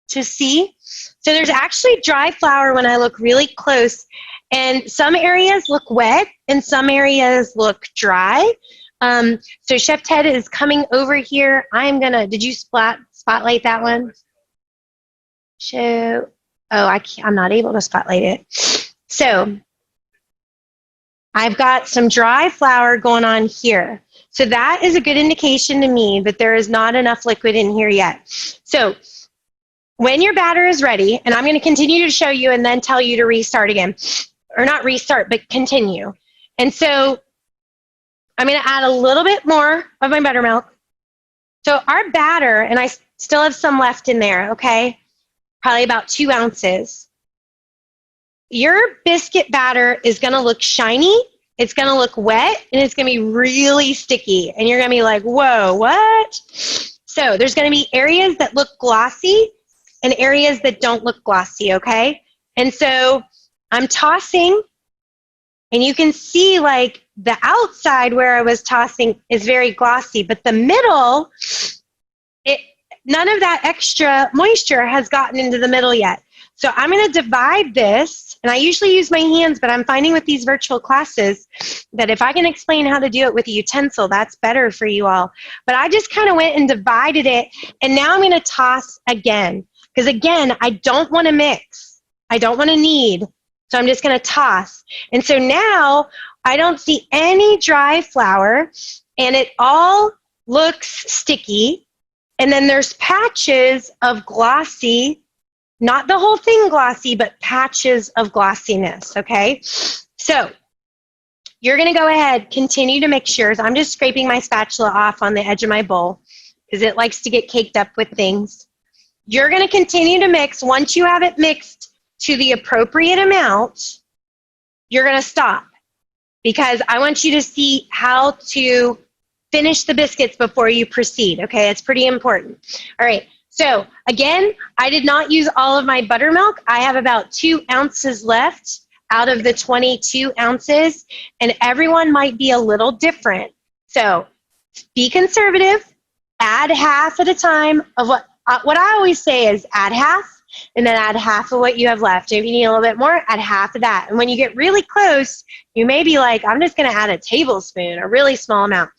to see? So there's actually dry flour when I look really close. And some areas look wet and some areas look dry. So Chef Ted is coming over here. Did you spotlight that one? Show. Oh, I'm not able to spotlight it. So I've got some dry flour going on here. So that is a good indication to me that there is not enough liquid in here yet. So when your batter is ready, and I'm going to continue to show you and then tell you to restart again, or not restart, but continue. And so I'm going to add a little bit more of my buttermilk. So our batter, and I still have some left in there, okay? Probably about 2 ounces. Your biscuit batter is going to look shiny, it's going to look wet, and it's going to be really sticky. And you're going to be like, whoa, what? So there's going to be areas that look glossy and areas that don't look glossy, okay? And so I'm tossing, and you can see like the outside where I was tossing is very glossy, but the middle, none of that extra moisture has gotten into the middle yet. So I'm going to divide this, and I usually use my hands, but I'm finding with these virtual classes that if I can explain how to do it with a utensil, that's better for you all. But I just kind of went and divided it, and now I'm going to toss again. Because again, I don't want to mix. I don't want to knead. So I'm just going to toss. And so now I don't see any dry flour, and it all looks sticky. And then there's patches of glossy Not the whole thing glossy, but patches of glossiness, okay? So you're going to go ahead, continue to mix yours. I'm just scraping my spatula off on the edge of my bowl because it likes to get caked up with things. You're going to continue to mix. Once you have it mixed to the appropriate amount, you're going to stop because I want you to see how to finish the biscuits before you proceed, okay? It's pretty important. All right, so again, I did not use all of my buttermilk. I have about 2 ounces left out of the 22 ounces, and everyone might be a little different. So be conservative, add half at a time of what I always say is add half, and then add half of what you have left. If you need a little bit more, add half of that. And when you get really close, you may be like, I'm just gonna add a tablespoon, a really small amount.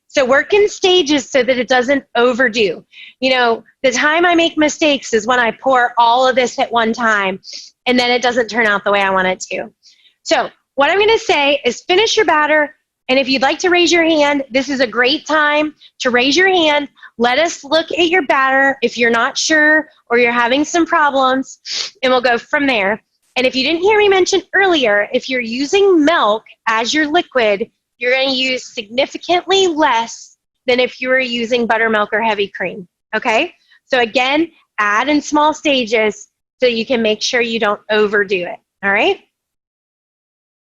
So work in stages so that it doesn't overdo. You know, the time I make mistakes is when I pour all of this at one time and then it doesn't turn out the way I want it to. So what I'm gonna say is finish your batter, and if you'd like to raise your hand, this is a great time to raise your hand. Let us look at your batter if you're not sure or you're having some problems, and we'll go from there. And if you didn't hear me mention earlier, if you're using milk as your liquid, you're going to use significantly less than if you were using buttermilk or heavy cream, okay? So again, add in small stages so you can make sure you don't overdo it, all right?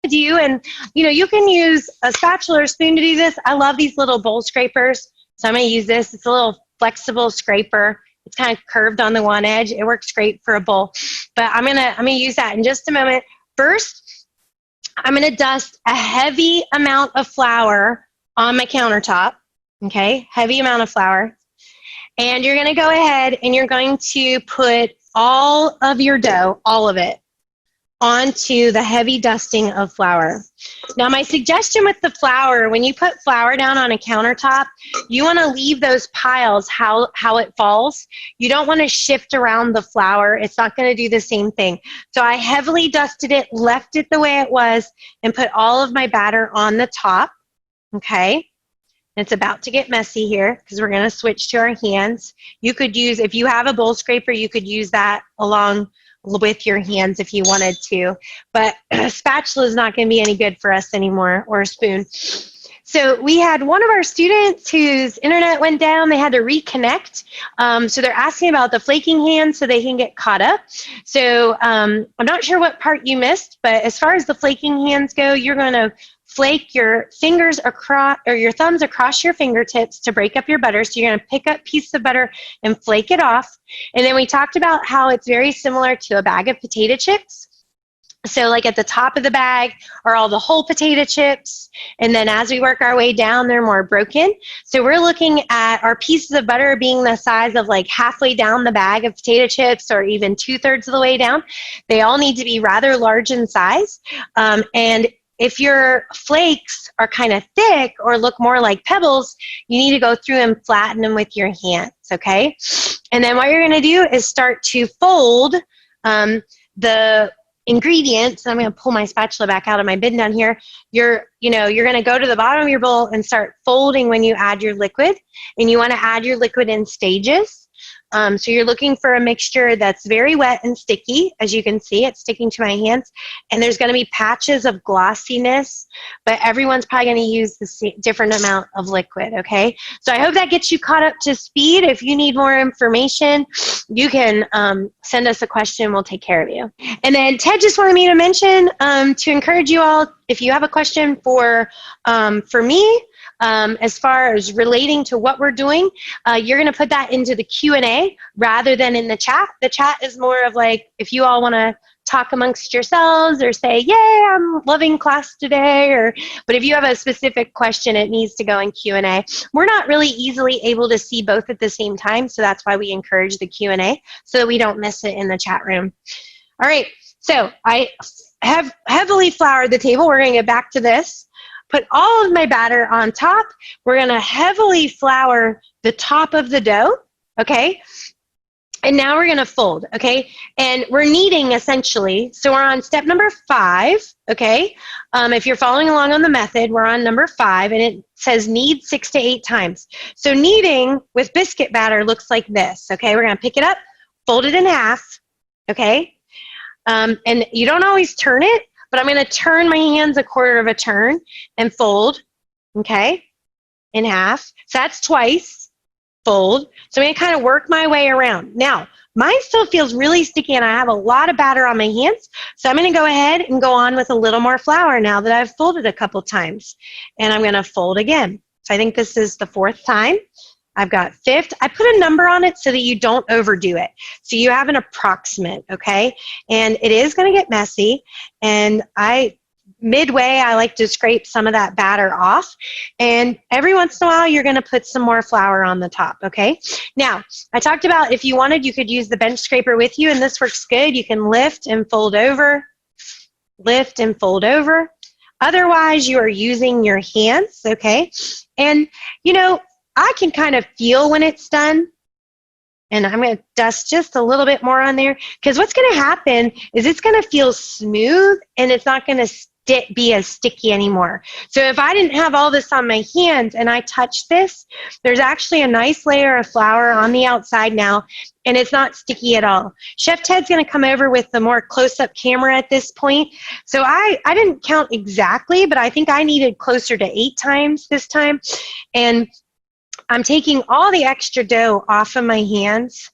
And you can use a spatula or spoon to do this. I love these little bowl scrapers, so I'm going to use this. It's a little flexible scraper. It's kind of curved on the one edge. It works great for a bowl, but I'm gonna use that in just a moment. First, I'm going to dust a heavy amount of flour on my countertop, okay? Heavy amount of flour. And you're going to go ahead and you're going to put all of your dough, all of it, onto the heavy dusting of flour. Now, my suggestion with the flour, when you put flour down on a countertop, you want to leave those piles how it falls. You don't want to shift around the flour. It's not going to do the same thing. So I heavily dusted it, left it the way it was, and put all of my batter on the top, okay? It's about to get messy here because we're going to switch to our hands. You could use, if you have a bowl scraper, you could use that along with your hands if you wanted to, but a spatula is not going to be any good for us anymore, or a spoon. So we had one of our students whose internet went down. They had to reconnect. So they're asking about the flaking hands so they can get caught up. So I'm not sure what part you missed, but as far as the flaking hands go, you're going to flake your fingers across, or your thumbs across your fingertips to break up your butter. So you're going to pick up pieces of butter and flake it off. And then we talked about how it's very similar to a bag of potato chips. So like at the top of the bag are all the whole potato chips, and then as we work our way down, they're more broken. So we're looking at our pieces of butter being the size of like halfway down the bag of potato chips, or even 2/3 of the way down. They all need to be rather large in size. And if your flakes are kind of thick or look more like pebbles, you need to go through and flatten them with your hands, okay? And then what you're going to do is start to fold the ingredients. I'm going to pull my spatula back out of my bin down here. You're going to go to the bottom of your bowl and start folding when you add your liquid, and you want to add your liquid in stages. So you're looking for a mixture that's very wet and sticky. As you can see, it's sticking to my hands. And there's going to be patches of glossiness, but everyone's probably going to use the different amount of liquid, okay? So I hope that gets you caught up to speed. If you need more information, you can send us a question. We'll take care of you. And then Ted just wanted me to mention to encourage you all, if you have a question for me, as far as relating to what we're doing, you're going to put that into the Q&A rather than in the chat. The chat is more of like, if you all want to talk amongst yourselves or say, yay, I'm loving class today, but if you have a specific question, it needs to go in Q&A. We're not really easily able to see both at the same time, so that's why we encourage the Q&A so that we don't miss it in the chat room. All right, so I have heavily floured the table. We're going to get back to this. Put all of my batter on top. We're going to heavily flour the top of the dough, okay? And now we're going to fold, okay? And we're kneading essentially. So we're on step number 5, okay? If you're following along on the method, we're on number 5, and it says knead 6 to 8 times. So kneading with biscuit batter looks like this, okay? We're going to pick it up, fold it in half, okay? And you don't always turn it, but I'm going to turn my hands a quarter of a turn and fold, okay, in half. So that's twice, fold. So I'm going to kind of work my way around. Now, mine still feels really sticky and I have a lot of batter on my hands. So I'm going to go ahead and go on with a little more flour now that I've folded a couple times. And I'm going to fold again. So I think this is the fourth time. I've got fifth. I put a number on it so that you don't overdo it. So you have an approximate, okay? And it is going to get messy. And midway, I like to scrape some of that batter off. And every once in a while, you're going to put some more flour on the top, okay? Now, I talked about if you wanted, you could use the bench scraper with you, and this works good. You can lift and fold over, lift and fold over. Otherwise, you are using your hands, okay? And, you know, I can kind of feel when it's done, and I'm going to dust just a little bit more on there, because what's going to happen is it's going to feel smooth, and it's not going to be as sticky anymore. So if I didn't have all this on my hands and I touch this, there's actually a nice layer of flour on the outside now, and it's not sticky at all. Chef Ted's going to come over with the more close-up camera at this point. So I didn't count exactly, but I think I needed closer to 8 times this time. And I'm taking all the extra dough off of my hands.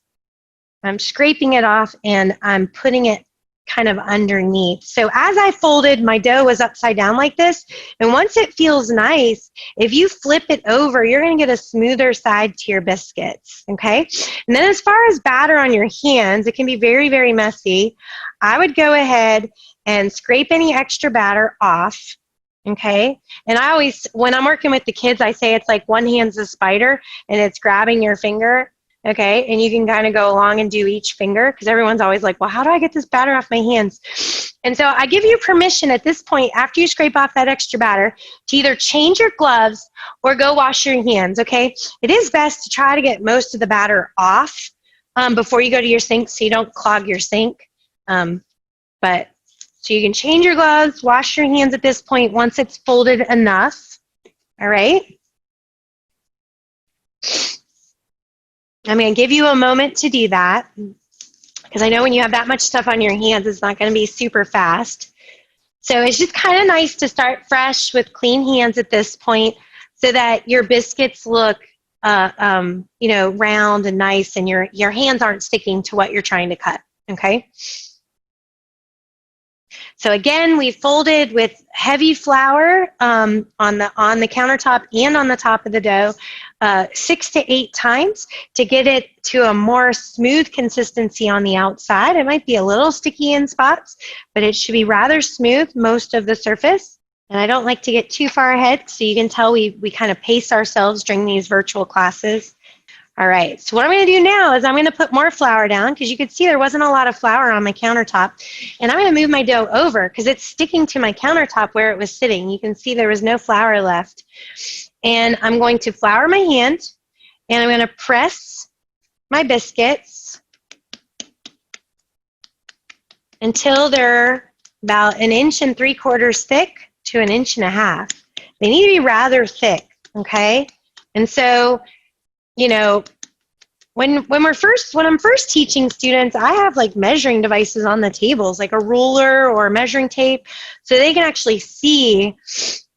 I'm scraping it off, and I'm putting it kind of underneath. So as I folded, my dough was upside down like this. And once it feels nice, if you flip it over, you're going to get a smoother side to your biscuits, okay? And then as far as batter on your hands, it can be very, very messy. I would go ahead and scrape any extra batter off. Okay, and I always, when I'm working with the kids, I say it's like one hand's a spider and it's grabbing your finger, okay, and you can kind of go along and do each finger, because everyone's always like, well, how do I get this batter off my hands? And so I give you permission at this point, after you scrape off that extra batter, to either change your gloves or go wash your hands, okay? It is best to try to get most of the batter off before you go to your sink so you don't clog your sink, so you can change your gloves, wash your hands at this point once it's folded enough, all right? I'm going to give you a moment to do that, because I know when you have that much stuff on your hands, it's not going to be super fast. So it's just kind of nice to start fresh with clean hands at this point so that your biscuits look you know, round and nice, and your hands aren't sticking to what you're trying to cut, okay? So again, we folded with heavy flour on the countertop and on the top of the dough 6 to 8 times to get it to a more smooth consistency on the outside. It might be a little sticky in spots, but it should be rather smooth most of the surface. And I don't like to get too far ahead, so you can tell we kind of pace ourselves during these virtual classes. All right, so what I'm going to do now is I'm going to put more flour down, because you could see there wasn't a lot of flour on my countertop. And I'm going to move my dough over because it's sticking to my countertop where it was sitting. You can see there was no flour left. And I'm going to flour my hand, and I'm going to press my biscuits until they're about 1 3/4 inches thick to 1.5 inches. They need to be rather thick, okay? And so, you know, when I'm first teaching students, I have like measuring devices on the tables, like a ruler or measuring tape, so they can actually see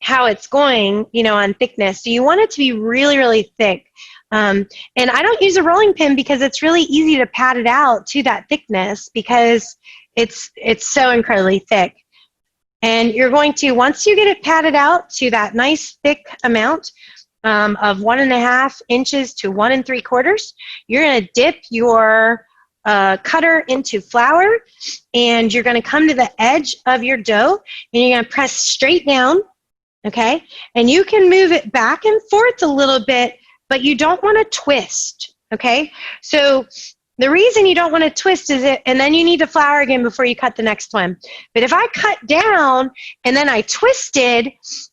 how it's going, you know, on thickness. So you want it to be really, really thick. And I don't use a rolling pin because it's really easy to pat it out to that thickness because it's so incredibly thick. And you're going to, once you get it patted out to that nice thick amount, of 1.5 inches to 1 3/4, you're going to dip your cutter into flour, and you're going to come to the edge of your dough, and you're going to press straight down, okay? And you can move it back and forth a little bit, but you don't want to twist, okay? So the reason you don't want to twist is and then you need to flour again before you cut the next one. But if I cut down and then I twisted,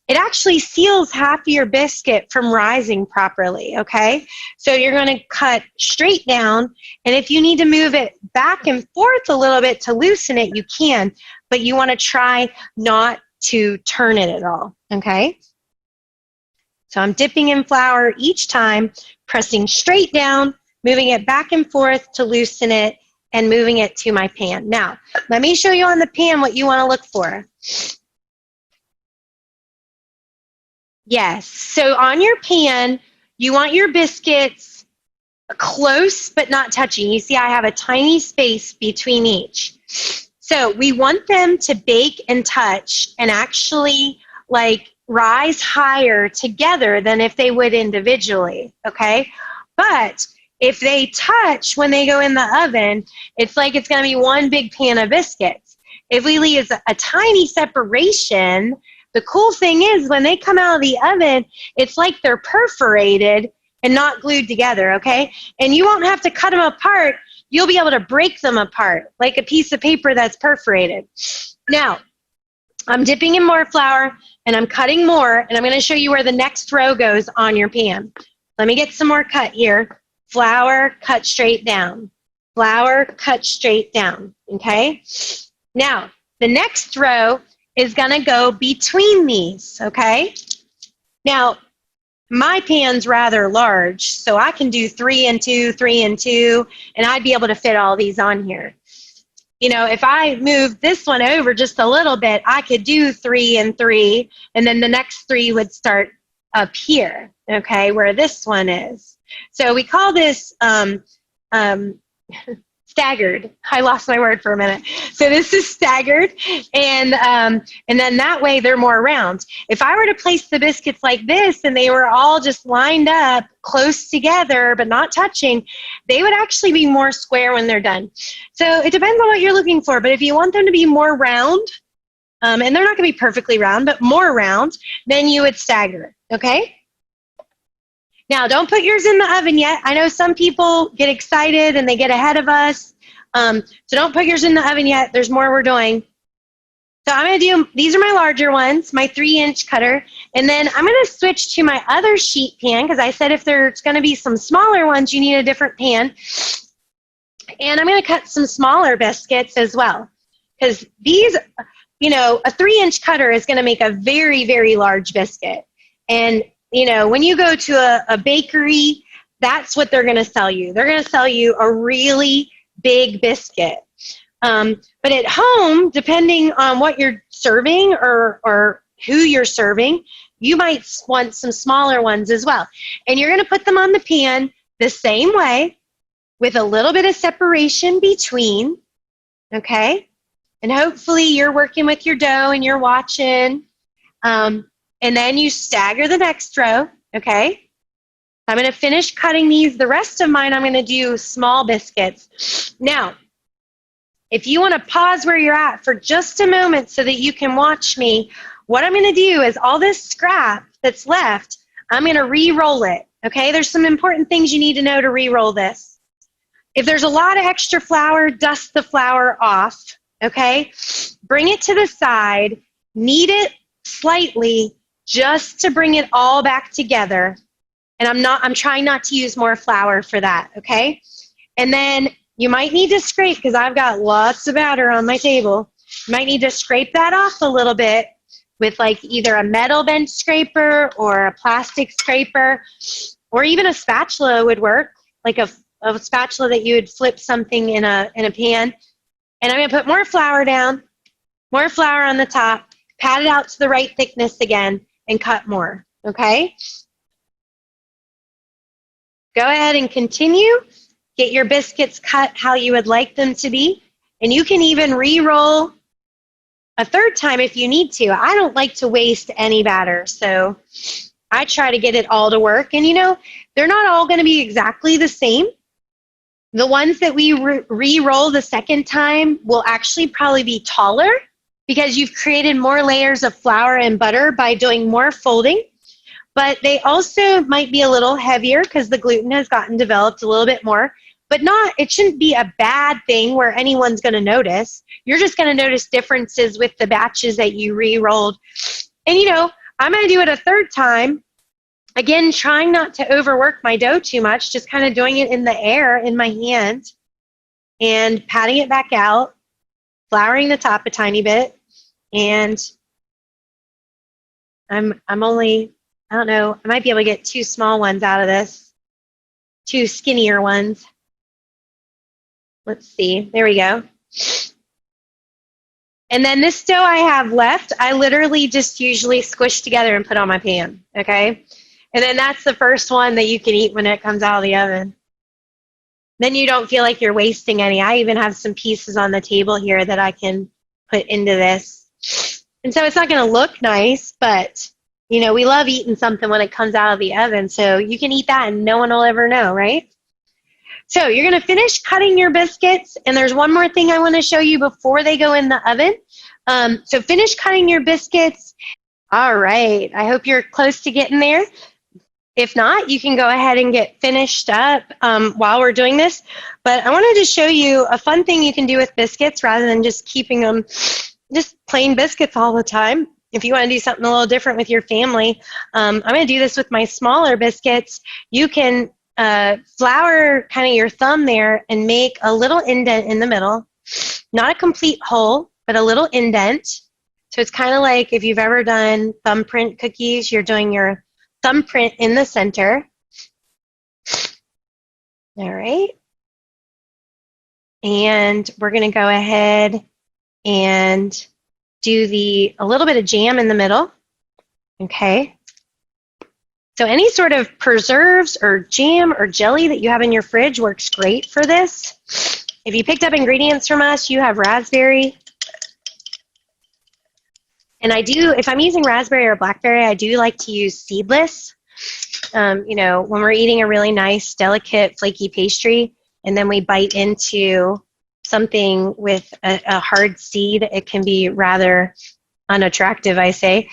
it actually seals half of your biscuit from rising properly, okay? So you're going to cut straight down, and if you need to move it back and forth a little bit to loosen it, you can, but you want to try not to turn it at all, okay? So I'm dipping in flour each time, pressing straight down, moving it back and forth to loosen it, and moving it to my pan. Now, let me show you on the pan what you want to look for. Yes, so on your pan, you want your biscuits close but not touching. You see I have a tiny space between each. So we want them to bake and touch and actually like rise higher together than if they would individually, okay? But if they touch when they go in the oven, it's like it's going to be one big pan of biscuits. If we leave a tiny separation, the cool thing is when they come out of the oven, it's like they're perforated and not glued together, okay? And you won't have to cut them apart. You'll be able to break them apart like a piece of paper that's perforated. Now, I'm dipping in more flour and I'm cutting more, and I'm going to show you where the next row goes on your pan. Let me get some more cut here. Flour, cut straight down. Flour, cut straight down, okay? Now, the next row is going to go between these, okay? Now, my pan's rather large, so I can do 3 and 2, 3 and 2, and I'd be able to fit all these on here. You know, if I move this one over just a little bit, I could do 3 and 3, and then the next 3 would start up here, okay, where this one is. So we call this staggered. I lost my word for a minute. So this is staggered, and then that way they're more round. If I were to place the biscuits like this and they were all just lined up close together but not touching, they would actually be more square when they're done. So it depends on what you're looking for, but if you want them to be more round, and they're not going to be perfectly round, but more round, then you would stagger, okay? Now, don't put yours in the oven yet. I know some people get excited and they get ahead of us. So don't put yours in the oven yet. There's more we're doing. So I'm going to do, these are my larger ones, my 3-inch cutter. And then I'm going to switch to my other sheet pan because I said if there's going to be some smaller ones, you need a different pan. And I'm going to cut some smaller biscuits as well. Because these, you know, a 3-inch cutter is going to make a very, very large biscuit. And you know, when you go to a bakery, that's what they're going to sell you. They're going to sell you a really big biscuit. But at home, depending on what you're serving or who you're serving, you might want some smaller ones as well. And you're going to put them on the pan the same way with a little bit of separation between, okay? And hopefully you're working with your dough and you're watching. And then you stagger the next row, okay? I'm going to finish cutting these. The rest of mine, I'm going to do small biscuits. Now, if you want to pause where you're at for just a moment so that you can watch me, what I'm going to do is all this scrap that's left, I'm going to re-roll it, okay? There's some important things you need to know to re-roll this. If there's a lot of extra flour, dust the flour off, okay? Bring it to the side, knead it slightly, just to bring it all back together. And I'm trying not to use more flour for that, okay? And then you might need to scrape, because I've got lots of batter on my table. You might need to scrape that off a little bit with like either a metal bench scraper or a plastic scraper, or even a spatula would work, like a spatula that you would flip something in a pan. And I'm going to put more flour down, more flour on the top, pat it out to the right thickness again, and cut more, okay? Go ahead and continue. Get your biscuits cut how you would like them to be. And you can even re-roll a third time if you need to. I don't like to waste any batter, so I try to get it all to work. And you know, they're not all going to be exactly the same. The ones that we re-roll the second time will actually probably be taller, because you've created more layers of flour and butter by doing more folding. But they also might be a little heavier because the gluten has gotten developed a little bit more. But it shouldn't be a bad thing where anyone's going to notice. You're just going to notice differences with the batches that you re-rolled. And you know, I'm going to do it a third time. Again, trying not to overwork my dough too much, just kind of doing it in the air in my hand and patting it back out, flouring the top a tiny bit, and I'm only, I don't know, I might be able to get 2 small ones out of this, 2 skinnier ones. Let's see. There we go. And then this dough I have left, I literally just usually squish together and put on my pan, okay? And then that's the first one that you can eat when it comes out of the oven. Then you don't feel like you're wasting any. I even have some pieces on the table here that I can put into this. And so it's not going to look nice, but, you know, we love eating something when it comes out of the oven. So you can eat that and no one will ever know, right? So you're going to finish cutting your biscuits. And there's one more thing I want to show you before they go in the oven. So finish cutting your biscuits. All right. I hope you're close to getting there. If not, you can go ahead and get finished up while we're doing this. But I wanted to show you a fun thing you can do with biscuits rather than just keeping them just plain biscuits all the time. If you want to do something a little different with your family, I'm going to do this with my smaller biscuits. You can flour kind of your thumb there and make a little indent in the middle. Not a complete hole, but a little indent. So it's kind of like if you've ever done thumbprint cookies, you're doing your thumbprint in the center. All right. And we're going to go ahead and do a little bit of jam in the middle. Okay. So any sort of preserves or jam or jelly that you have in your fridge works great for this. If you picked up ingredients from us, you have raspberry. And I do, if I'm using raspberry or blackberry, I do like to use seedless. You know, when we're eating a really nice, delicate, flaky pastry, and then we bite into something with a hard seed, it can be rather unattractive, I say.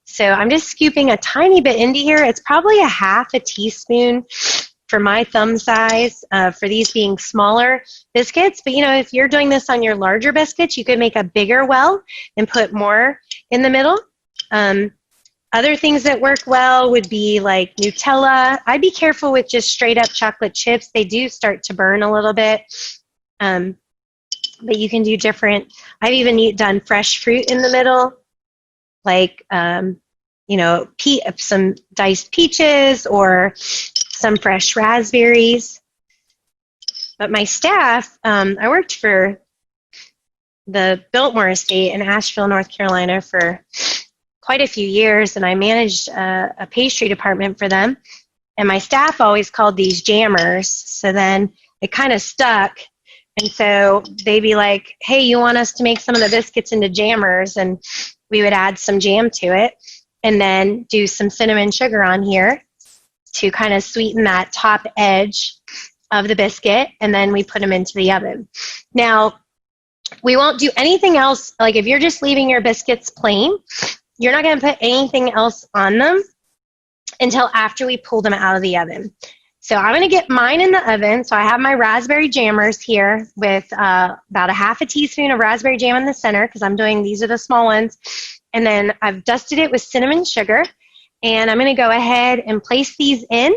So I'm just scooping a tiny bit into here. It's probably a half a teaspoon for my thumb size for these being smaller biscuits. But, you know, if you're doing this on your larger biscuits, you could make a bigger well and put more in the middle. Other things that work well would be like Nutella. I'd be careful with just straight up chocolate chips. They do start to burn a little bit. But you can do different. I've even done fresh fruit in the middle, like, you know, some diced peaches or some fresh raspberries. But my staff, I worked for the Biltmore Estate in Asheville, North Carolina for quite a few years, and I managed a pastry department for them. And my staff always called these jammers, so then it kind of stuck. And so they'd be like, hey, you want us to make some of the biscuits into jammers? And we would add some jam to it and then do some cinnamon sugar on here to kind of sweeten that top edge of the biscuit, and then we put them into the oven. Now, we won't do anything else. Like if you're just leaving your biscuits plain, you're not going to put anything else on them until after we pull them out of the oven. So I'm going to get mine in the oven. So I have my raspberry jammers here with about a half a teaspoon of raspberry jam in the center because I'm doing, these are the small ones. And then I've dusted it with cinnamon sugar. And I'm going to go ahead and place these in.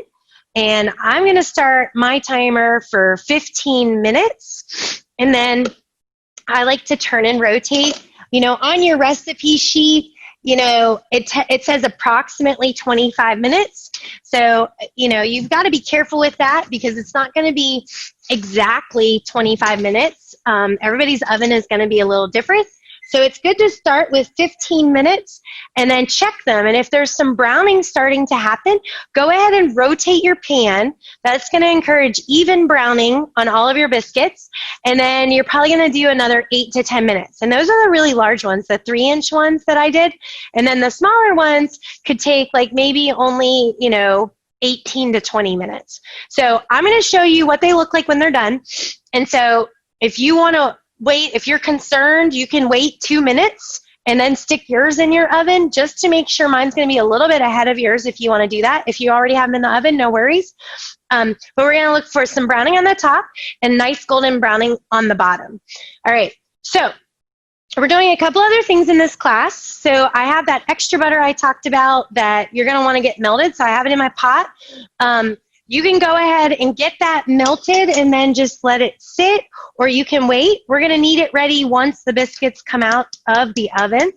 And I'm going to start my timer for 15 minutes. And then I like to turn and rotate. You know, on your recipe sheet, you know, it says approximately 25 minutes. So, you know, you've got to be careful with that because it's not going to be exactly 25 minutes. Everybody's oven is going to be a little different. So it's good to start with 15 minutes and then check them. And if there's some browning starting to happen, go ahead and rotate your pan. That's going to encourage even browning on all of your biscuits. And then you're probably going to do another 8 to 10 minutes. And those are the really large ones, the 3-inch ones that I did. And then the smaller ones could take like maybe only, you know, 18 to 20 minutes. So I'm going to show you what they look like when they're done. And so if you want to wait, if you're concerned, you can wait 2 minutes and then stick yours in your oven just to make sure. Mine's going to be a little bit ahead of yours if you want to do that. If you already have them in the oven, no worries. But we're going to look for some browning on the top and nice golden browning on the bottom. All right, so we're doing a couple other things in this class. So I have that extra butter I talked about that you're going to want to get melted. So I have it in my pot. you can go ahead and get that melted and then just let it sit, or you can wait. We're going to need it ready once the biscuits come out of the oven.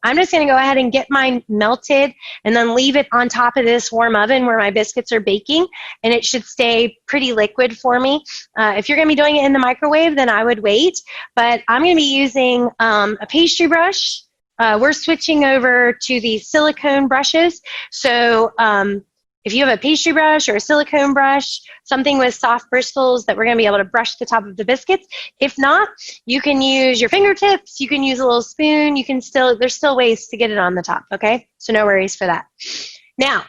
I'm just going to go ahead and get mine melted and then leave it on top of this warm oven where my biscuits are baking, and it should stay pretty liquid for me. If you're going to be doing it in the microwave, then I would wait, but I'm going to be using a pastry brush. We're switching over to the silicone brushes, so if you have a pastry brush or a silicone brush, something with soft bristles that we're going to be able to brush the top of the biscuits. If not, you can use your fingertips. You can use a little spoon. You can there's still ways to get it on the top, okay? So no worries for that. Now,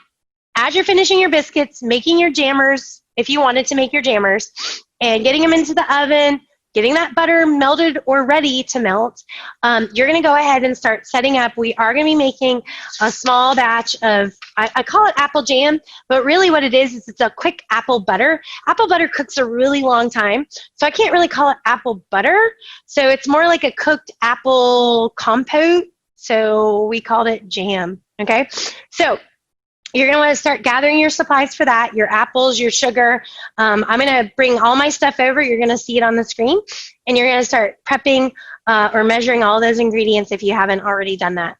as you're finishing your biscuits, making your jammers, if you wanted to make your jammers, and getting them into the oven, getting that butter melted or ready to melt, you're going to go ahead and start setting up. We are going to be making a small batch of, I call it apple jam, but really what it is it's a quick apple butter. Apple butter cooks a really long time, so I can't really call it apple butter. So it's more like a cooked apple compote, so we called it jam, okay? So you're going to want to start gathering your supplies for that, your apples, your sugar. I'm going to bring all my stuff over. You're going to see it on the screen. And you're going to start prepping or measuring all those ingredients if you haven't already done that.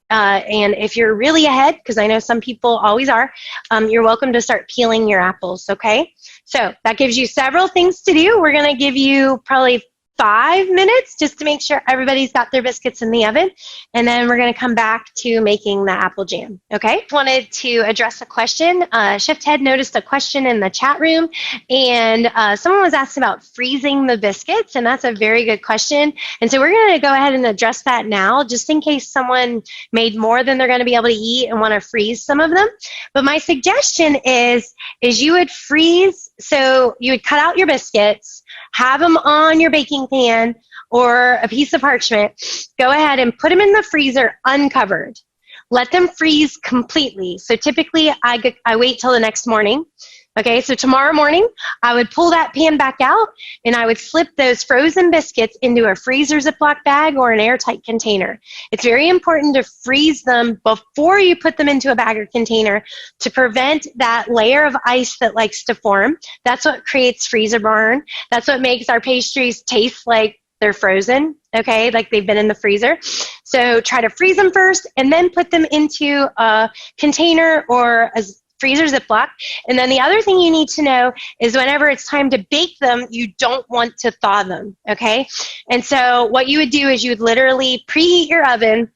And if you're really ahead, because I know some people always are, you're welcome to start peeling your apples, okay? So that gives you several things to do. We're going to give you probably 5 minutes just to make sure everybody's got their biscuits in the oven, and then we're going to come back to making the apple jam. Okay, wanted to address a question. Chef Ted noticed a question in the chat room, and someone was asking about freezing the biscuits, and that's a very good question. And so we're going to go ahead and address that now, just in case someone made more than they're going to be able to eat and want to freeze some of them. But my suggestion is you would freeze, so you would cut out your biscuits, have them on your baking pan or a piece of parchment. Go ahead and put them in the freezer uncovered. Let them freeze completely. So typically I wait till the next morning. Okay, so tomorrow morning I would pull that pan back out and I would slip those frozen biscuits into a freezer Ziploc bag or an airtight container. It's very important to freeze them before you put them into a bag or container to prevent that layer of ice that likes to form. That's what creates freezer burn. That's what makes our pastries taste like they're frozen, okay, like they've been in the freezer. So try to freeze them first and then put them into a container or a freezer Ziploc. And then the other thing you need to know is whenever it's time to bake them, you don't want to thaw them, okay? And so what you would do is you would literally preheat your oven,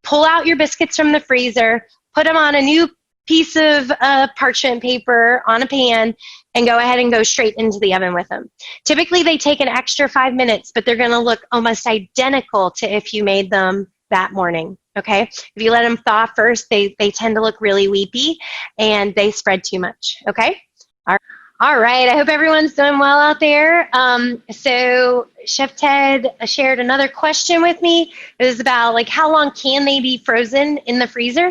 pull out your biscuits from the freezer, put them on a new piece of parchment paper on a pan, and go ahead and go straight into the oven with them. Typically they take an extra 5 minutes, but they're gonna look almost identical to if you made them that morning, okay? If you let them thaw first, they tend to look really weepy and they spread too much, okay? All right, I hope everyone's doing well out there. So Chef Ted shared another question with me. It was about like how long can they be frozen in the freezer?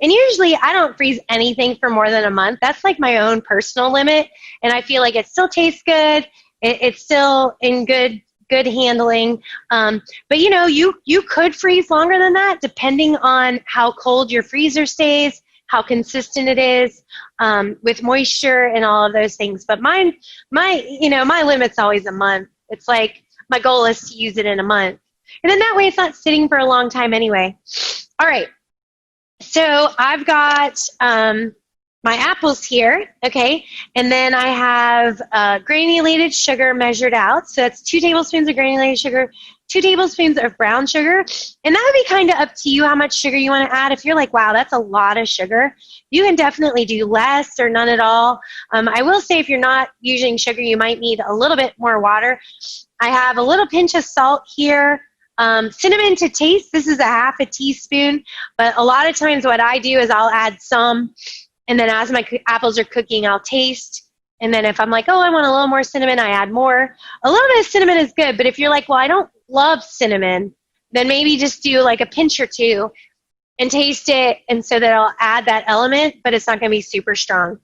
And usually I don't freeze anything for more than a month. That's like my own personal limit. And I feel like it still tastes good. It's still in good handling. But you know, you could freeze longer than that depending on how cold your freezer stays, how consistent it is with moisture and all of those things. But my limit's always a month. It's like my goal is to use it in a month. And then that way it's not sitting for a long time anyway. All right. So I've got my apples here, okay? And then I have granulated sugar measured out. So that's 2 tablespoons of granulated sugar, 2 tablespoons of brown sugar. And that would be kind of up to you how much sugar you want to add. If you're like, wow, that's a lot of sugar, you can definitely do less or none at all. I will say if you're not using sugar, you might need a little bit more water. I have a little pinch of salt here. Cinnamon to taste. This is a half a teaspoon. But a lot of times what I do is I'll add some. And then as my apples are cooking, I'll taste. And then if I'm like, oh, I want a little more cinnamon, I add more. A little bit of cinnamon is good. But if you're like, well, I don't love cinnamon, then maybe just do like a pinch or 2 and taste it. And so that I'll add that element, but it's not going to be super strong.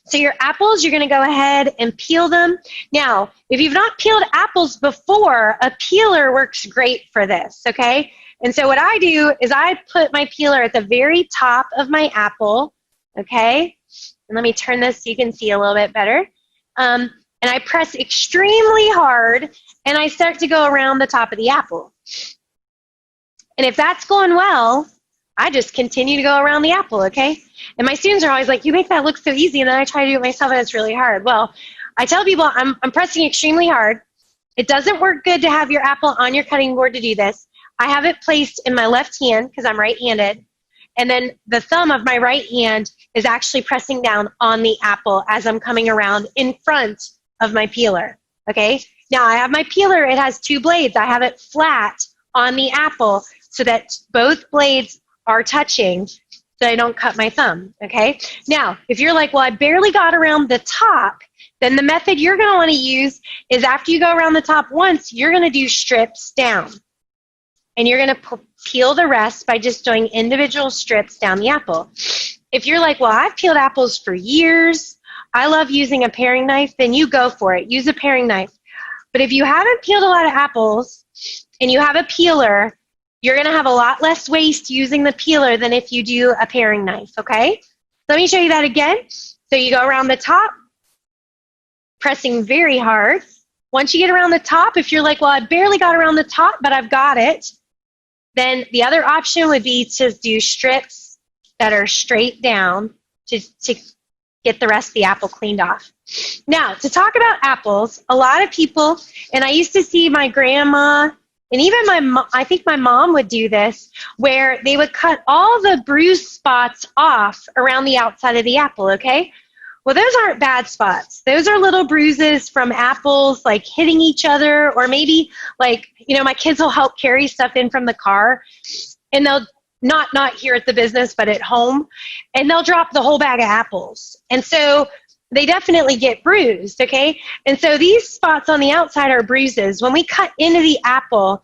So your apples, you're going to go ahead and peel them. Now, if you've not peeled apples before, a peeler works great for this, okay? And so what I do is I put my peeler at the very top of my apple, okay? And let me turn this so you can see a little bit better. And I press extremely hard, and I start to go around the top of the apple. And if that's going well, I just continue to go around the apple, okay? And my students are always like, you make that look so easy, and then I try to do it myself, and it's really hard. Well, I tell people I'm pressing extremely hard. It doesn't work good to have your apple on your cutting board to do this. I have it placed in my left hand because I'm right-handed, and then the thumb of my right hand is actually pressing down on the apple as I'm coming around in front of my peeler, okay? Now, I have my peeler. It has two blades. I have it flat on the apple so that both blades are touching so I don't cut my thumb, okay? Now, if you're like, well, I barely got around the top, then the method you're going to want to use is after you go around the top once, you're going to do strips down. And you're going to peel the rest by just doing individual strips down the apple. If you're like, well, I've peeled apples for years, I love using a paring knife, then you go for it. Use a paring knife. But if you haven't peeled a lot of apples and you have a peeler, you're going to have a lot less waste using the peeler than if you do a paring knife, okay? Let me show you that again. So you go around the top, pressing very hard. Once you get around the top, if you're like, well, I barely got around the top, but I've got it, then the other option would be to do strips that are straight down to get the rest of the apple cleaned off. Now, to talk about apples, a lot of people, and I used to see my grandma, and even I think my mom would do this, where they would cut all the bruised spots off around the outside of the apple, okay? Well, those aren't bad spots. Those are little bruises from apples, like hitting each other, or maybe like, you know, my kids will help carry stuff in from the car, and they'll not here at the business, but at home, and they'll drop the whole bag of apples. And so they definitely get bruised, okay? And so these spots on the outside are bruises. When we cut into the apple,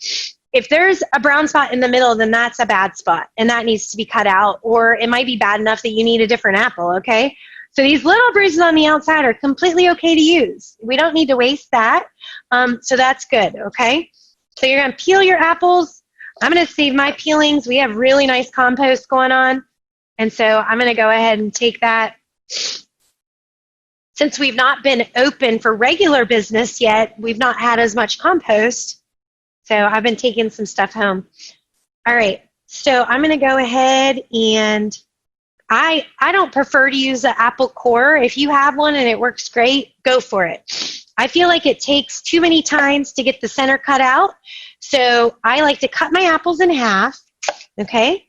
if there's a brown spot in the middle, then that's a bad spot, and that needs to be cut out, or it might be bad enough that you need a different apple, okay? So these little bruises on the outside are completely okay to use. We don't need to waste that, so that's good, okay? So you're going to peel your apples. I'm going to save my peelings. We have really nice compost going on, and so I'm going to go ahead and take that. Since we've not been open for regular business yet, we've not had as much compost, so I've been taking some stuff home. All right, so I'm going to go ahead and I don't prefer to use the apple core. If you have one and it works great, go for it. I feel like it takes too many times to get the center cut out, so I like to cut my apples in half, okay?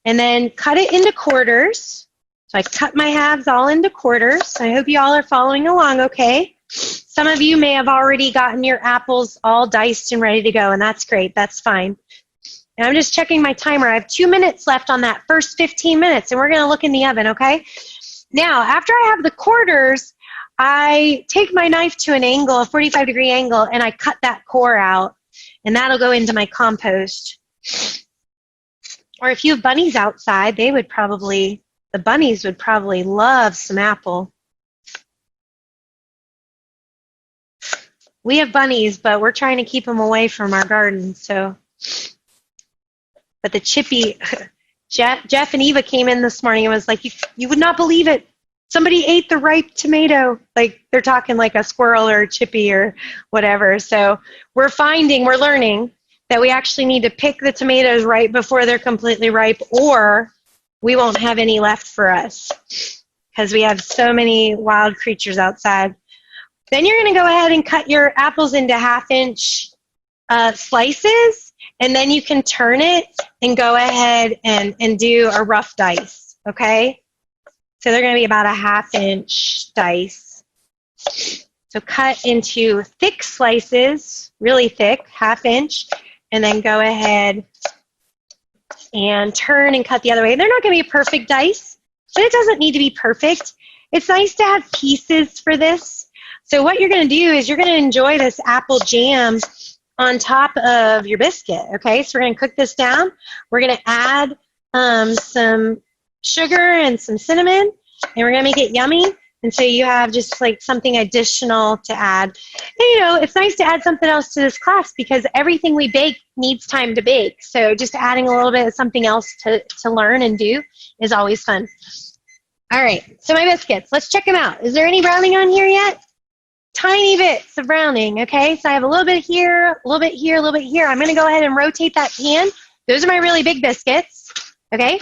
And then cut it into quarters. So I cut my halves all into quarters. I hope you all are following along okay. Some of you may have already gotten your apples all diced and ready to go, and that's great. That's fine. And I'm just checking my timer. I have 2 minutes left on that first 15 minutes, and we're going to look in the oven, okay? Now, after I have the quarters, I take my knife to an angle, a 45-degree angle, and I cut that core out, and that'll go into my compost. Or if you have bunnies outside, the bunnies would probably love some apple. We have bunnies, but we're trying to keep them away from our garden, so... But the chippy, Jeff and Eva came in this morning and was like, you would not believe it. Somebody ate the ripe tomato. Like, they're talking like a squirrel or a chippy or whatever. So we're learning that we actually need to pick the tomatoes right before they're completely ripe, or we won't have any left for us because we have so many wild creatures outside. Then you're going to go ahead and cut your apples into half-inch slices. And then you can turn it and go ahead and do a rough dice, okay? So they're going to be about a half-inch dice. So cut into thick slices, really thick, half-inch, and then go ahead and turn and cut the other way. They're not going to be a perfect dice, but it doesn't need to be perfect. It's nice to have pieces for this. So what you're going to do is you're going to enjoy this apple jam on top of your biscuit, okay? So we're going to cook this down. We're going to add some sugar and some cinnamon, and we're going to make it yummy. And so you have just like something additional to add. And you know, it's nice to add something else to this class because everything we bake needs time to bake. So just adding a little bit of something else to learn and do is always fun. All right, so my biscuits, let's check them out. Is there any browning on here yet? Tiny bits of browning, okay? So I have a little bit here, a little bit here, a little bit here. I'm gonna go ahead and rotate that pan. Those are my really big biscuits, okay?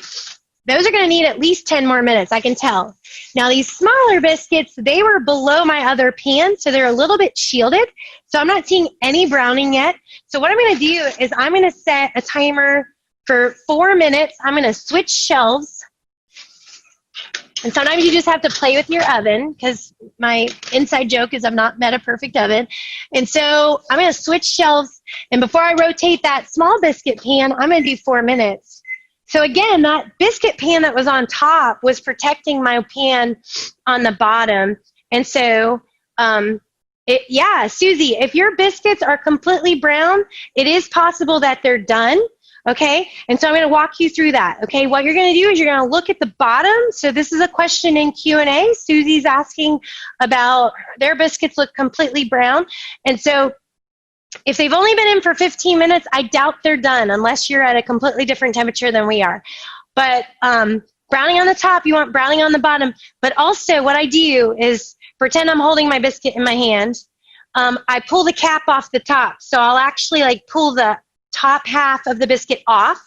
Those are gonna need at least 10 more minutes, I can tell. Now these smaller biscuits, they were below my other pan, so they're a little bit shielded. So I'm not seeing any browning yet. So what I'm gonna do is I'm gonna set a timer for 4 minutes. I'm gonna switch shelves. And sometimes you just have to play with your oven because my inside joke is I've not met a perfect oven. And so I'm going to switch shelves. And before I rotate that small biscuit pan, I'm going to do 4 minutes. So again, that biscuit pan that was on top was protecting my pan on the bottom. And so, yeah, Susie, if your biscuits are completely brown, it is possible that they're done. Okay, and so I'm going to walk you through that. Okay, what you're going to do is you're going to look at the bottom. So this is a question in Q&A. Susie's asking about their biscuits look completely brown. And so if they've only been in for 15 minutes, I doubt they're done unless you're at a completely different temperature than we are. But browning on the top, you want browning on the bottom. But also what I do is pretend I'm holding my biscuit in my hand. I pull the cap off the top. So I'll actually like pull the top half of the biscuit off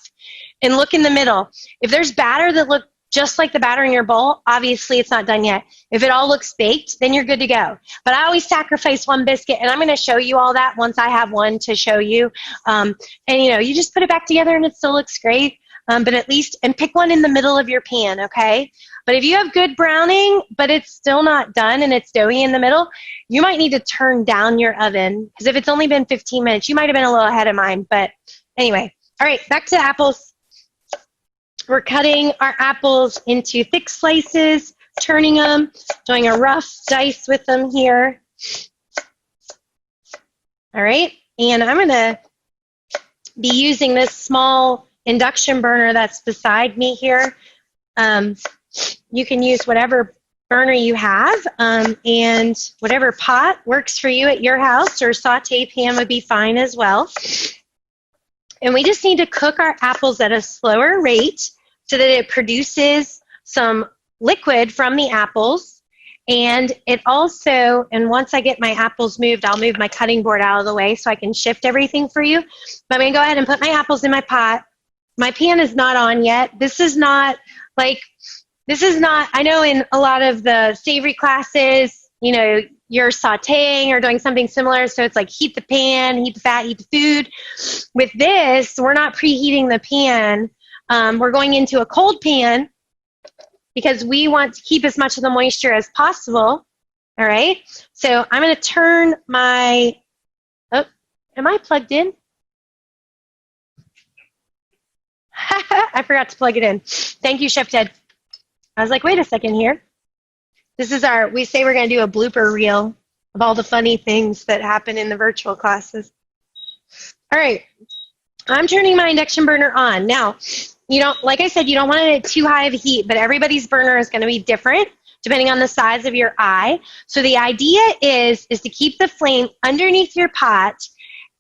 and look in the middle. If there's batter that look just like the batter in your bowl, obviously it's not done yet. If it all looks baked, then you're good to go. But I always sacrifice one biscuit, and I'm going to show you all that once I have one to show you. And you know, you just put it back together and it still looks great. But at least, and pick one in the middle of your pan, okay? But if you have good browning, but it's still not done and it's doughy in the middle, you might need to turn down your oven, because if it's only been 15 minutes, you might have been a little ahead of mine. But anyway, all right, back to the apples. We're cutting our apples into thick slices, turning them, doing a rough dice with them here. All right, and I'm gonna be using this small induction burner that's beside me here. You can use whatever burner you have, and whatever pot works for you at your house, or saute pan would be fine as well. And we just need to cook our apples at a slower rate so that it produces some liquid from the apples. And it also, and once I get my apples moved, I'll move my cutting board out of the way so I can shift everything for you. But I'm gonna go ahead and put my apples in my pot. My pan is not on yet. This is not, I know in a lot of the savory classes, you know, you're sauteing or doing something similar, so it's like heat the pan, heat the fat, heat the food. With this, we're not preheating the pan. We're going into a cold pan because we want to keep as much of the moisture as possible, all right? So I'm going to turn my, oh, am I plugged in? I forgot to plug it in. Thank you, Chef Ted. I was like, wait a second here. This is our, we say we're going to do a blooper reel of all the funny things that happen in the virtual classes. All right, I'm turning my induction burner on. Now, you know, like I said, you don't want it at too high of a heat, but everybody's burner is going to be different depending on the size of your eye. So the idea is to keep the flame underneath your pot,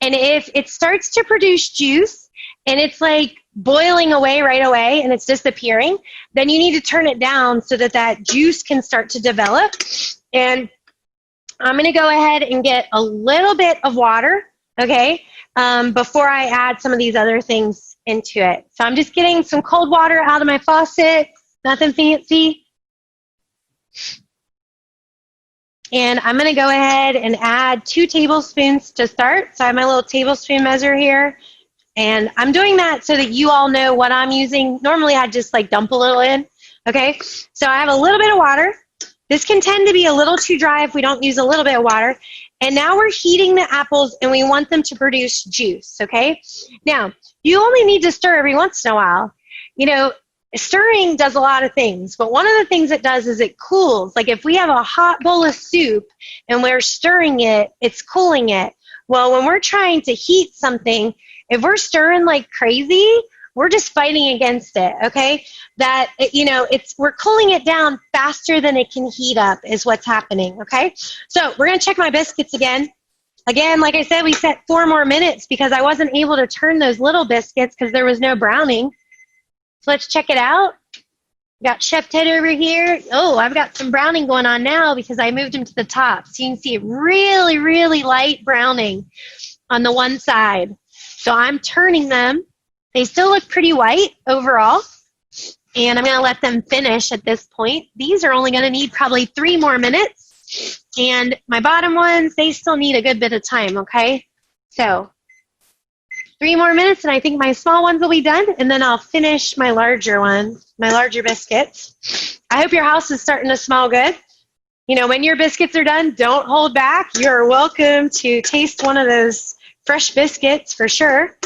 and if it starts to produce juice and it's like boiling away right away and it's disappearing, then you need to turn it down so that that juice can start to develop. And I'm going to go ahead and get a little bit of water, okay, before I add some of these other things into it. So I'm just getting some cold water out of my faucet, nothing fancy. And I'm going to go ahead and add 2 tablespoons to start. So I have my little tablespoon measure here. And I'm doing that so that you all know what I'm using. Normally I just like dump a little in, okay? So I have a little bit of water. This can tend to be a little too dry if we don't use a little bit of water. And now we're heating the apples and we want them to produce juice, okay? Now, you only need to stir every once in a while. You know, stirring does a lot of things, but one of the things it does is it cools. Like if we have a hot bowl of soup and we're stirring it, it's cooling it. Well, when we're trying to heat something, if we're stirring like crazy, we're just fighting against it, okay? That, you know, we're cooling it down faster than it can heat up is what's happening, okay? So we're going to check my biscuits again. Again, like I said, we set 4 more minutes because I wasn't able to turn those little biscuits because there was no browning. So let's check it out. Got Chef Ted over here. Oh, I've got some browning going on now because I moved him to the top. So you can see it really, really light browning on the one side. So I'm turning them. They still look pretty white overall. And I'm going to let them finish at this point. These are only going to need probably 3 more minutes. And my bottom ones, they still need a good bit of time, okay? So 3 more minutes, and I think my small ones will be done, and then I'll finish my larger ones, my larger biscuits. I hope your house is starting to smell good. You know, when your biscuits are done, don't hold back. You're welcome to taste one of those fresh biscuits for sure.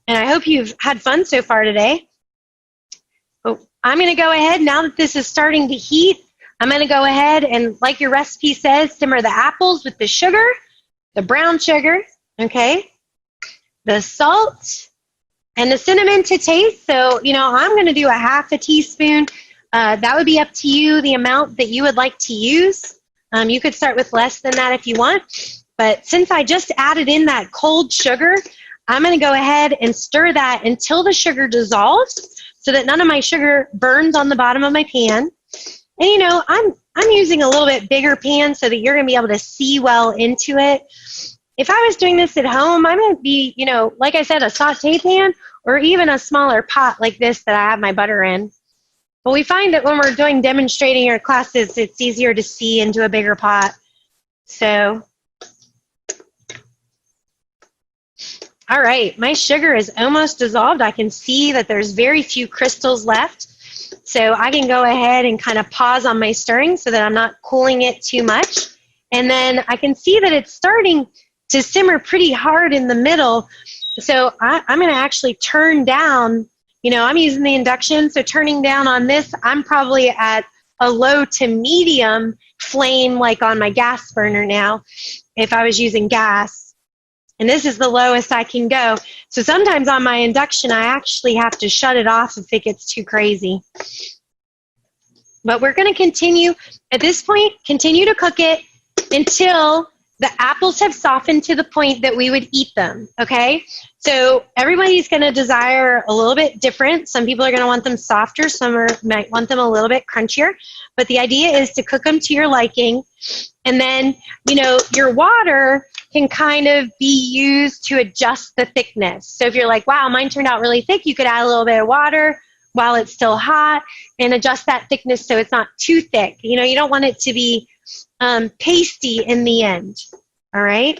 And I hope you've had fun so far today. But I'm going to go ahead, now that this is starting to heat, I'm going to go ahead and, like your recipe says, simmer the apples with the sugar, the brown sugar, okay, the salt, and the cinnamon to taste. So, you know, I'm going to do a half a teaspoon. That would be up to you, the amount that you would like to use. You could start with less than that if you want. But since I just added in that cold sugar, I'm going to go ahead and stir that until the sugar dissolves so that none of my sugar burns on the bottom of my pan. And, you know, I'm using a little bit bigger pan so that you're going to be able to see well into it. If I was doing this at home, I'm going to be, you know, like I said, a saute pan or even a smaller pot like this that I have my butter in. But we find that when we're demonstrating our classes, it's easier to see into a bigger pot. So, all right, my sugar is almost dissolved. I can see that there's very few crystals left. So I can go ahead and kind of pause on my stirring so that I'm not cooling it too much. And then I can see that it's starting to simmer pretty hard in the middle. So I'm going to actually turn down. You know, I'm using the induction, so turning down on this, I'm probably at a low to medium flame like on my gas burner now if I was using gas. And this is the lowest I can go. So sometimes on my induction, I actually have to shut it off if it gets too crazy. But we're going to continue, at this point, continue to cook it until the apples have softened to the point that we would eat them, okay? So everybody's going to desire a little bit different. Some people are going to want them softer. Some might want them a little bit crunchier. But the idea is to cook them to your liking. And then, you know, your water can kind of be used to adjust the thickness. So if you're like, wow, mine turned out really thick, you could add a little bit of water while it's still hot and adjust that thickness so it's not too thick. You know, you don't want it to be pasty in the end. All right.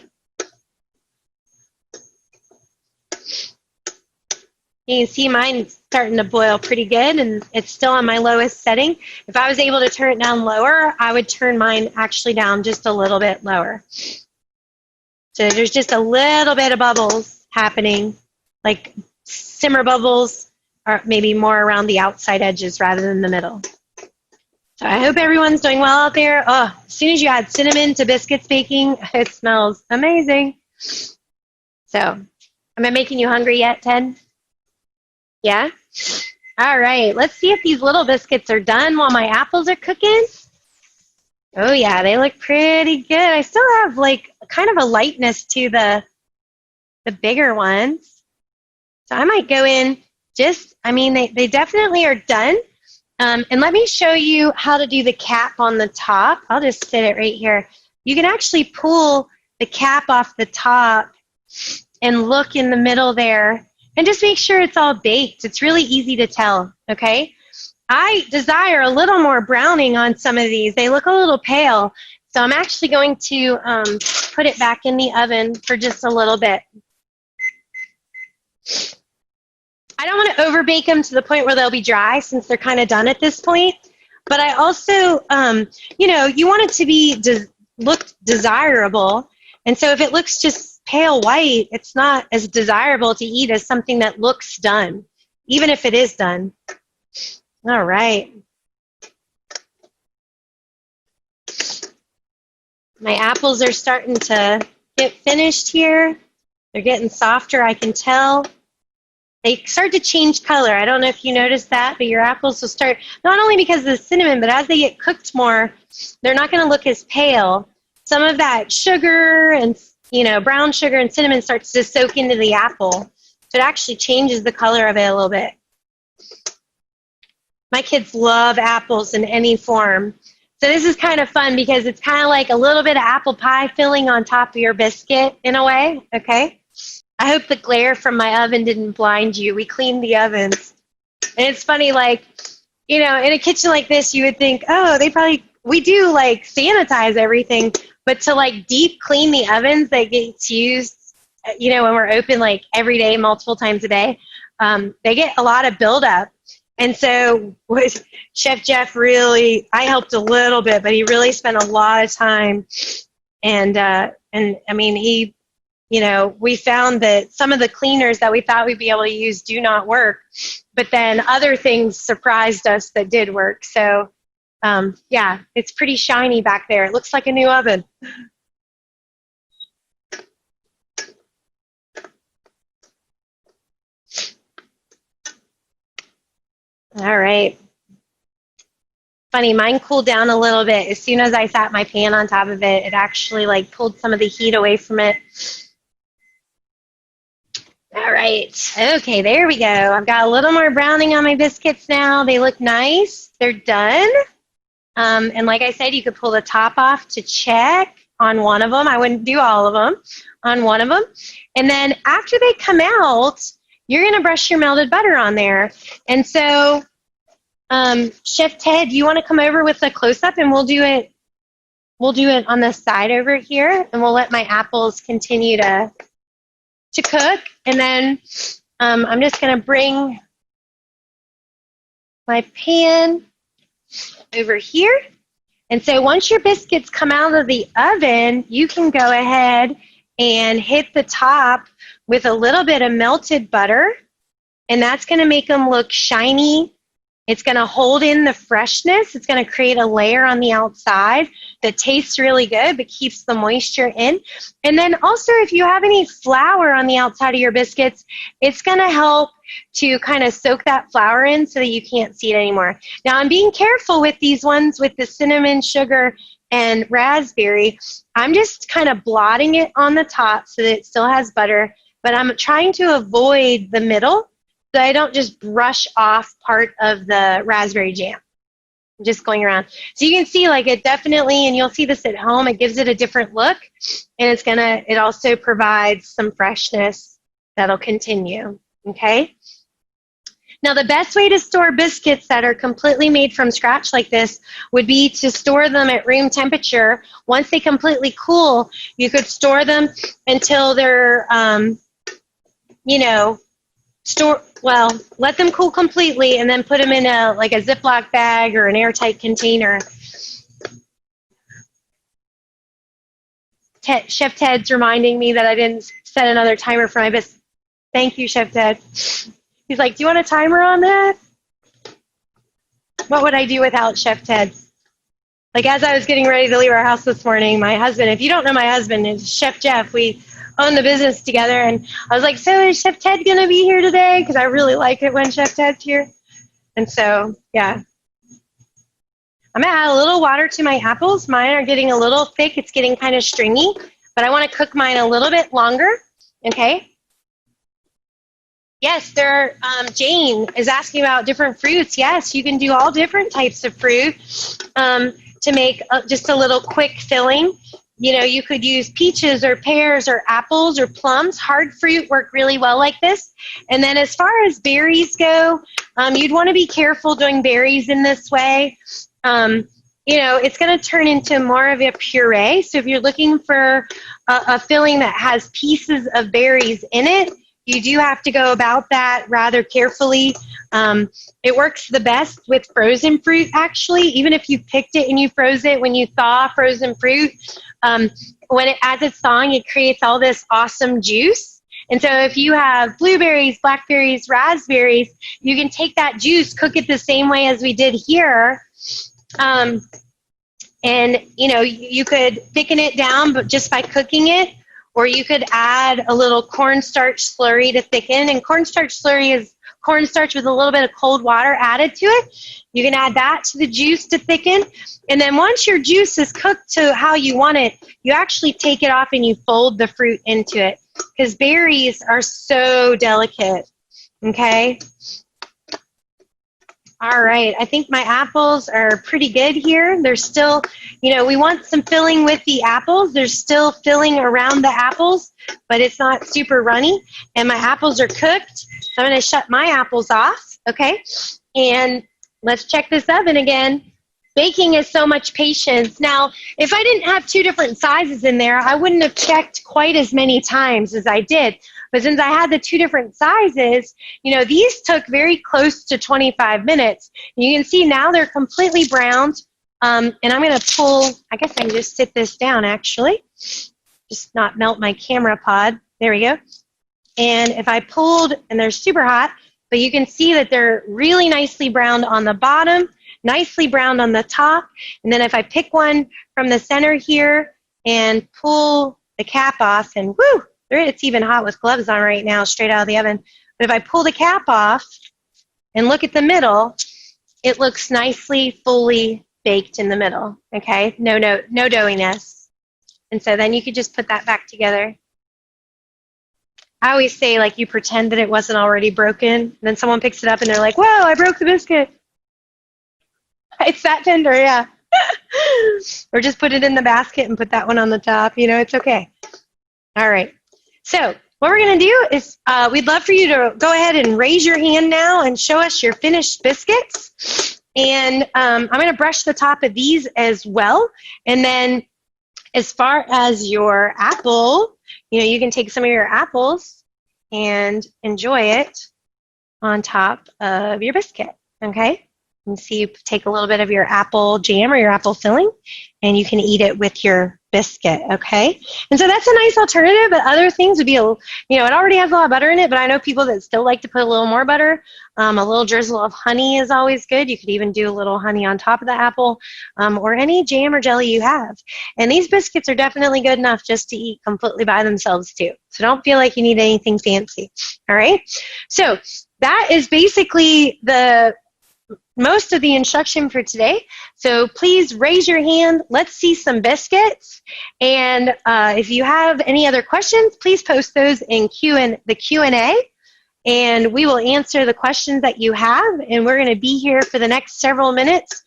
You can see mine starting to boil pretty good, and it's still on my lowest setting. If I was able to turn it down lower, I would turn mine actually down just a little bit lower. So there's just a little bit of bubbles happening, like simmer bubbles, or maybe more around the outside edges rather than the middle. So I hope everyone's doing well out there. Oh, as soon as you add cinnamon to biscuits baking, it smells amazing. So, am I making you hungry yet, Ted? Yeah? All right, let's see if these little biscuits are done while my apples are cooking. Oh yeah, they look pretty good. I still have like kind of a lightness to the bigger ones. So I might go in just, I mean, they definitely are done. And let me show you how to do the cap on the top. I'll just sit it right here. You can actually pull the cap off the top and look in the middle there and just make sure it's all baked. It's really easy to tell, okay? I desire a little more browning on some of these. They look a little pale, so I'm actually going to put it back in the oven for just a little bit. I don't want to overbake them to the point where they'll be dry since they're kind of done at this point, but I also, you know, you want it to be look desirable, and so if it looks just pale white, it's not as desirable to eat as something that looks done, even if it is done. All right. My apples are starting to get finished here. They're getting softer, I can tell. They start to change color. I don't know if you noticed that, but your apples will start, not only because of the cinnamon, but as they get cooked more, they're not going to look as pale. Some of that sugar and, you know, brown sugar and cinnamon starts to soak into the apple. So it actually changes the color of it a little bit. My kids love apples in any form. So this is kind of fun because it's kind of like a little bit of apple pie filling on top of your biscuit in a way, okay? I hope the glare from my oven didn't blind you. We cleaned the ovens. And it's funny, like, you know, in a kitchen like this, you would think, oh, we do like sanitize everything, but to like deep clean the ovens that gets used, you know, when we're open like every day, multiple times a day, they get a lot of buildup. And so with Chef Jeff really, I helped a little bit, but he really spent a lot of time. And I mean, he, you know, we found that some of the cleaners that we thought we'd be able to use do not work, but then other things surprised us that did work. So, yeah, it's pretty shiny back there. It looks like a new oven. All right. Funny, mine cooled down a little bit. As soon as I sat my pan on top of it, it actually like pulled some of the heat away from it. All right. Okay, there we go. I've got a little more browning on my biscuits now. They look nice. They're done. And like I said, you could pull the top off to check on one of them. I wouldn't do all of them, on one of them. And then after they come out, you're going to brush your melted butter on there. And so, Chef Ted, you want to come over with a close-up and we'll do it on the side over here, and we'll let my apples continue to cook. And then I'm just going to bring my pan over here. And so once your biscuits come out of the oven, you can go ahead and hit the top with a little bit of melted butter, and that's going to make them look shiny. It's going to hold in the freshness. It's going to create a layer on the outside that tastes really good but keeps the moisture in. And then also, if you have any flour on the outside of your biscuits, it's going to help to kind of soak that flour in so that you can't see it anymore. Now, I'm being careful with these ones with the cinnamon, sugar, and raspberry. I'm just kind of blotting it on the top so that it still has butter, but I'm trying to avoid the middle so I don't just brush off part of the raspberry jam. I'm just going around. So you can see like it definitely, and you'll see this at home, it gives it a different look, and it also provides some freshness that'll continue, okay? Now the best way to store biscuits that are completely made from scratch like this would be to store them at room temperature. Once they completely cool, you could store them until they're, you know, let them cool completely and then put them in a Ziploc bag or an airtight container. Chef Ted's reminding me that I didn't set another timer for my biscuits. Thank you, Chef Ted. He's like, do you want a timer on that? What would I do without Chef Ted? Like, as I was getting ready to leave our house this morning, my husband, if you don't know my husband, is Chef Jeff. We own the business together, and I was like, so is Chef Ted going to be here today? Because I really like it when Chef Ted's here. And so, yeah. I'm going to add a little water to my apples. Mine are getting a little thick. It's getting kind of stringy, but I want to cook mine a little bit longer, okay? Yes, Jane is asking about different fruits. Yes, you can do all different types of fruit to make just a little quick filling. You know, you could use peaches or pears or apples or plums. Hard fruit work really well like this. And then as far as berries go, you'd want to be careful doing berries in this way. You know, it's going to turn into more of a puree. So if you're looking for a filling that has pieces of berries in it, you do have to go about that rather carefully. It works the best with frozen fruit, actually. Even if you picked it and you froze it, when you thaw frozen fruit, as it's thawing, it creates all this awesome juice. And so if you have blueberries, blackberries, raspberries, you can take that juice, cook it the same way as we did here. And, you know, you could thicken it down but just by cooking it. Or you could add a little cornstarch slurry to thicken. And cornstarch slurry is cornstarch with a little bit of cold water added to it. You can add that to the juice to thicken. And then once your juice is cooked to how you want it, you actually take it off and you fold the fruit into it. Because berries are so delicate, okay? All right, I think my apples are pretty good here. There's still, we want some filling with the apples. There's still filling around the apples, but it's not super runny. And my apples are cooked, so I'm going to shut my apples off, okay? And let's check this oven again. Baking is so much patience. Now, if I didn't have two different sizes in there, I wouldn't have checked quite as many times as I did. But since I had the two different sizes, these took very close to 25 minutes. You can see now they're completely browned. And I'm going to pull, I guess I can just sit this down actually. Just not melt my camera pod. There we go. And if I pulled, and they're super hot, but you can see that they're really nicely browned on the bottom, nicely browned on the top. And then if I pick one from the center here and pull the cap off, and whoo, it's even hot with gloves on right now, straight out of the oven. But if I pull the cap off and look at the middle, it looks nicely, fully baked in the middle, okay? No doughiness. And so then you could just put that back together. I always say, like, you pretend that it wasn't already broken, and then someone picks it up and they're like, whoa, I broke the biscuit. It's that tender, yeah. Or just put it in the basket and put that one on the top. It's okay. All right. So what we're going to do is we'd love for you to go ahead and raise your hand now and show us your finished biscuits. And I'm going to brush the top of these as well. And then as far as your apple, you can take some of your apples and enjoy it on top of your biscuit, okay? And see, you take a little bit of your apple jam or your apple filling, and you can eat it with your biscuit, okay? And so that's a nice alternative, but other things would be, it already has a lot of butter in it, but I know people that still like to put a little more butter. A little drizzle of honey is always good. You could even do a little honey on top of the apple, or any jam or jelly you have. And these biscuits are definitely good enough just to eat completely by themselves too. So don't feel like you need anything fancy, all right? So that is basically most of the instruction for today. So please raise your hand. Let's see some biscuits. And if you have any other questions, please post those in the Q&A. And we will answer the questions that you have. And we're going to be here for the next several minutes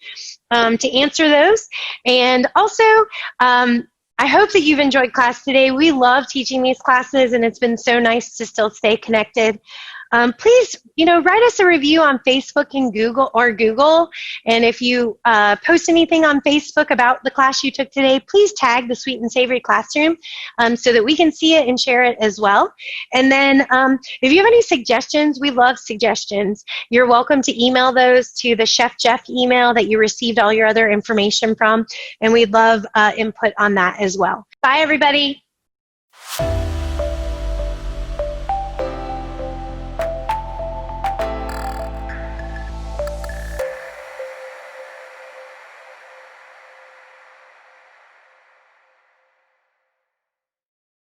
to answer those. And also, I hope that you've enjoyed class today. We love teaching these classes, and it's been so nice to still stay connected. Please, write us a review on Facebook and Google. And if you post anything on Facebook about the class you took today, please tag the Sweet and Savory Classroom so that we can see it and share it as well. And then if you have any suggestions, we love suggestions. You're welcome to email those to the Chef Jeff email that you received all your other information from. And we'd love input on that as well. Bye, everybody.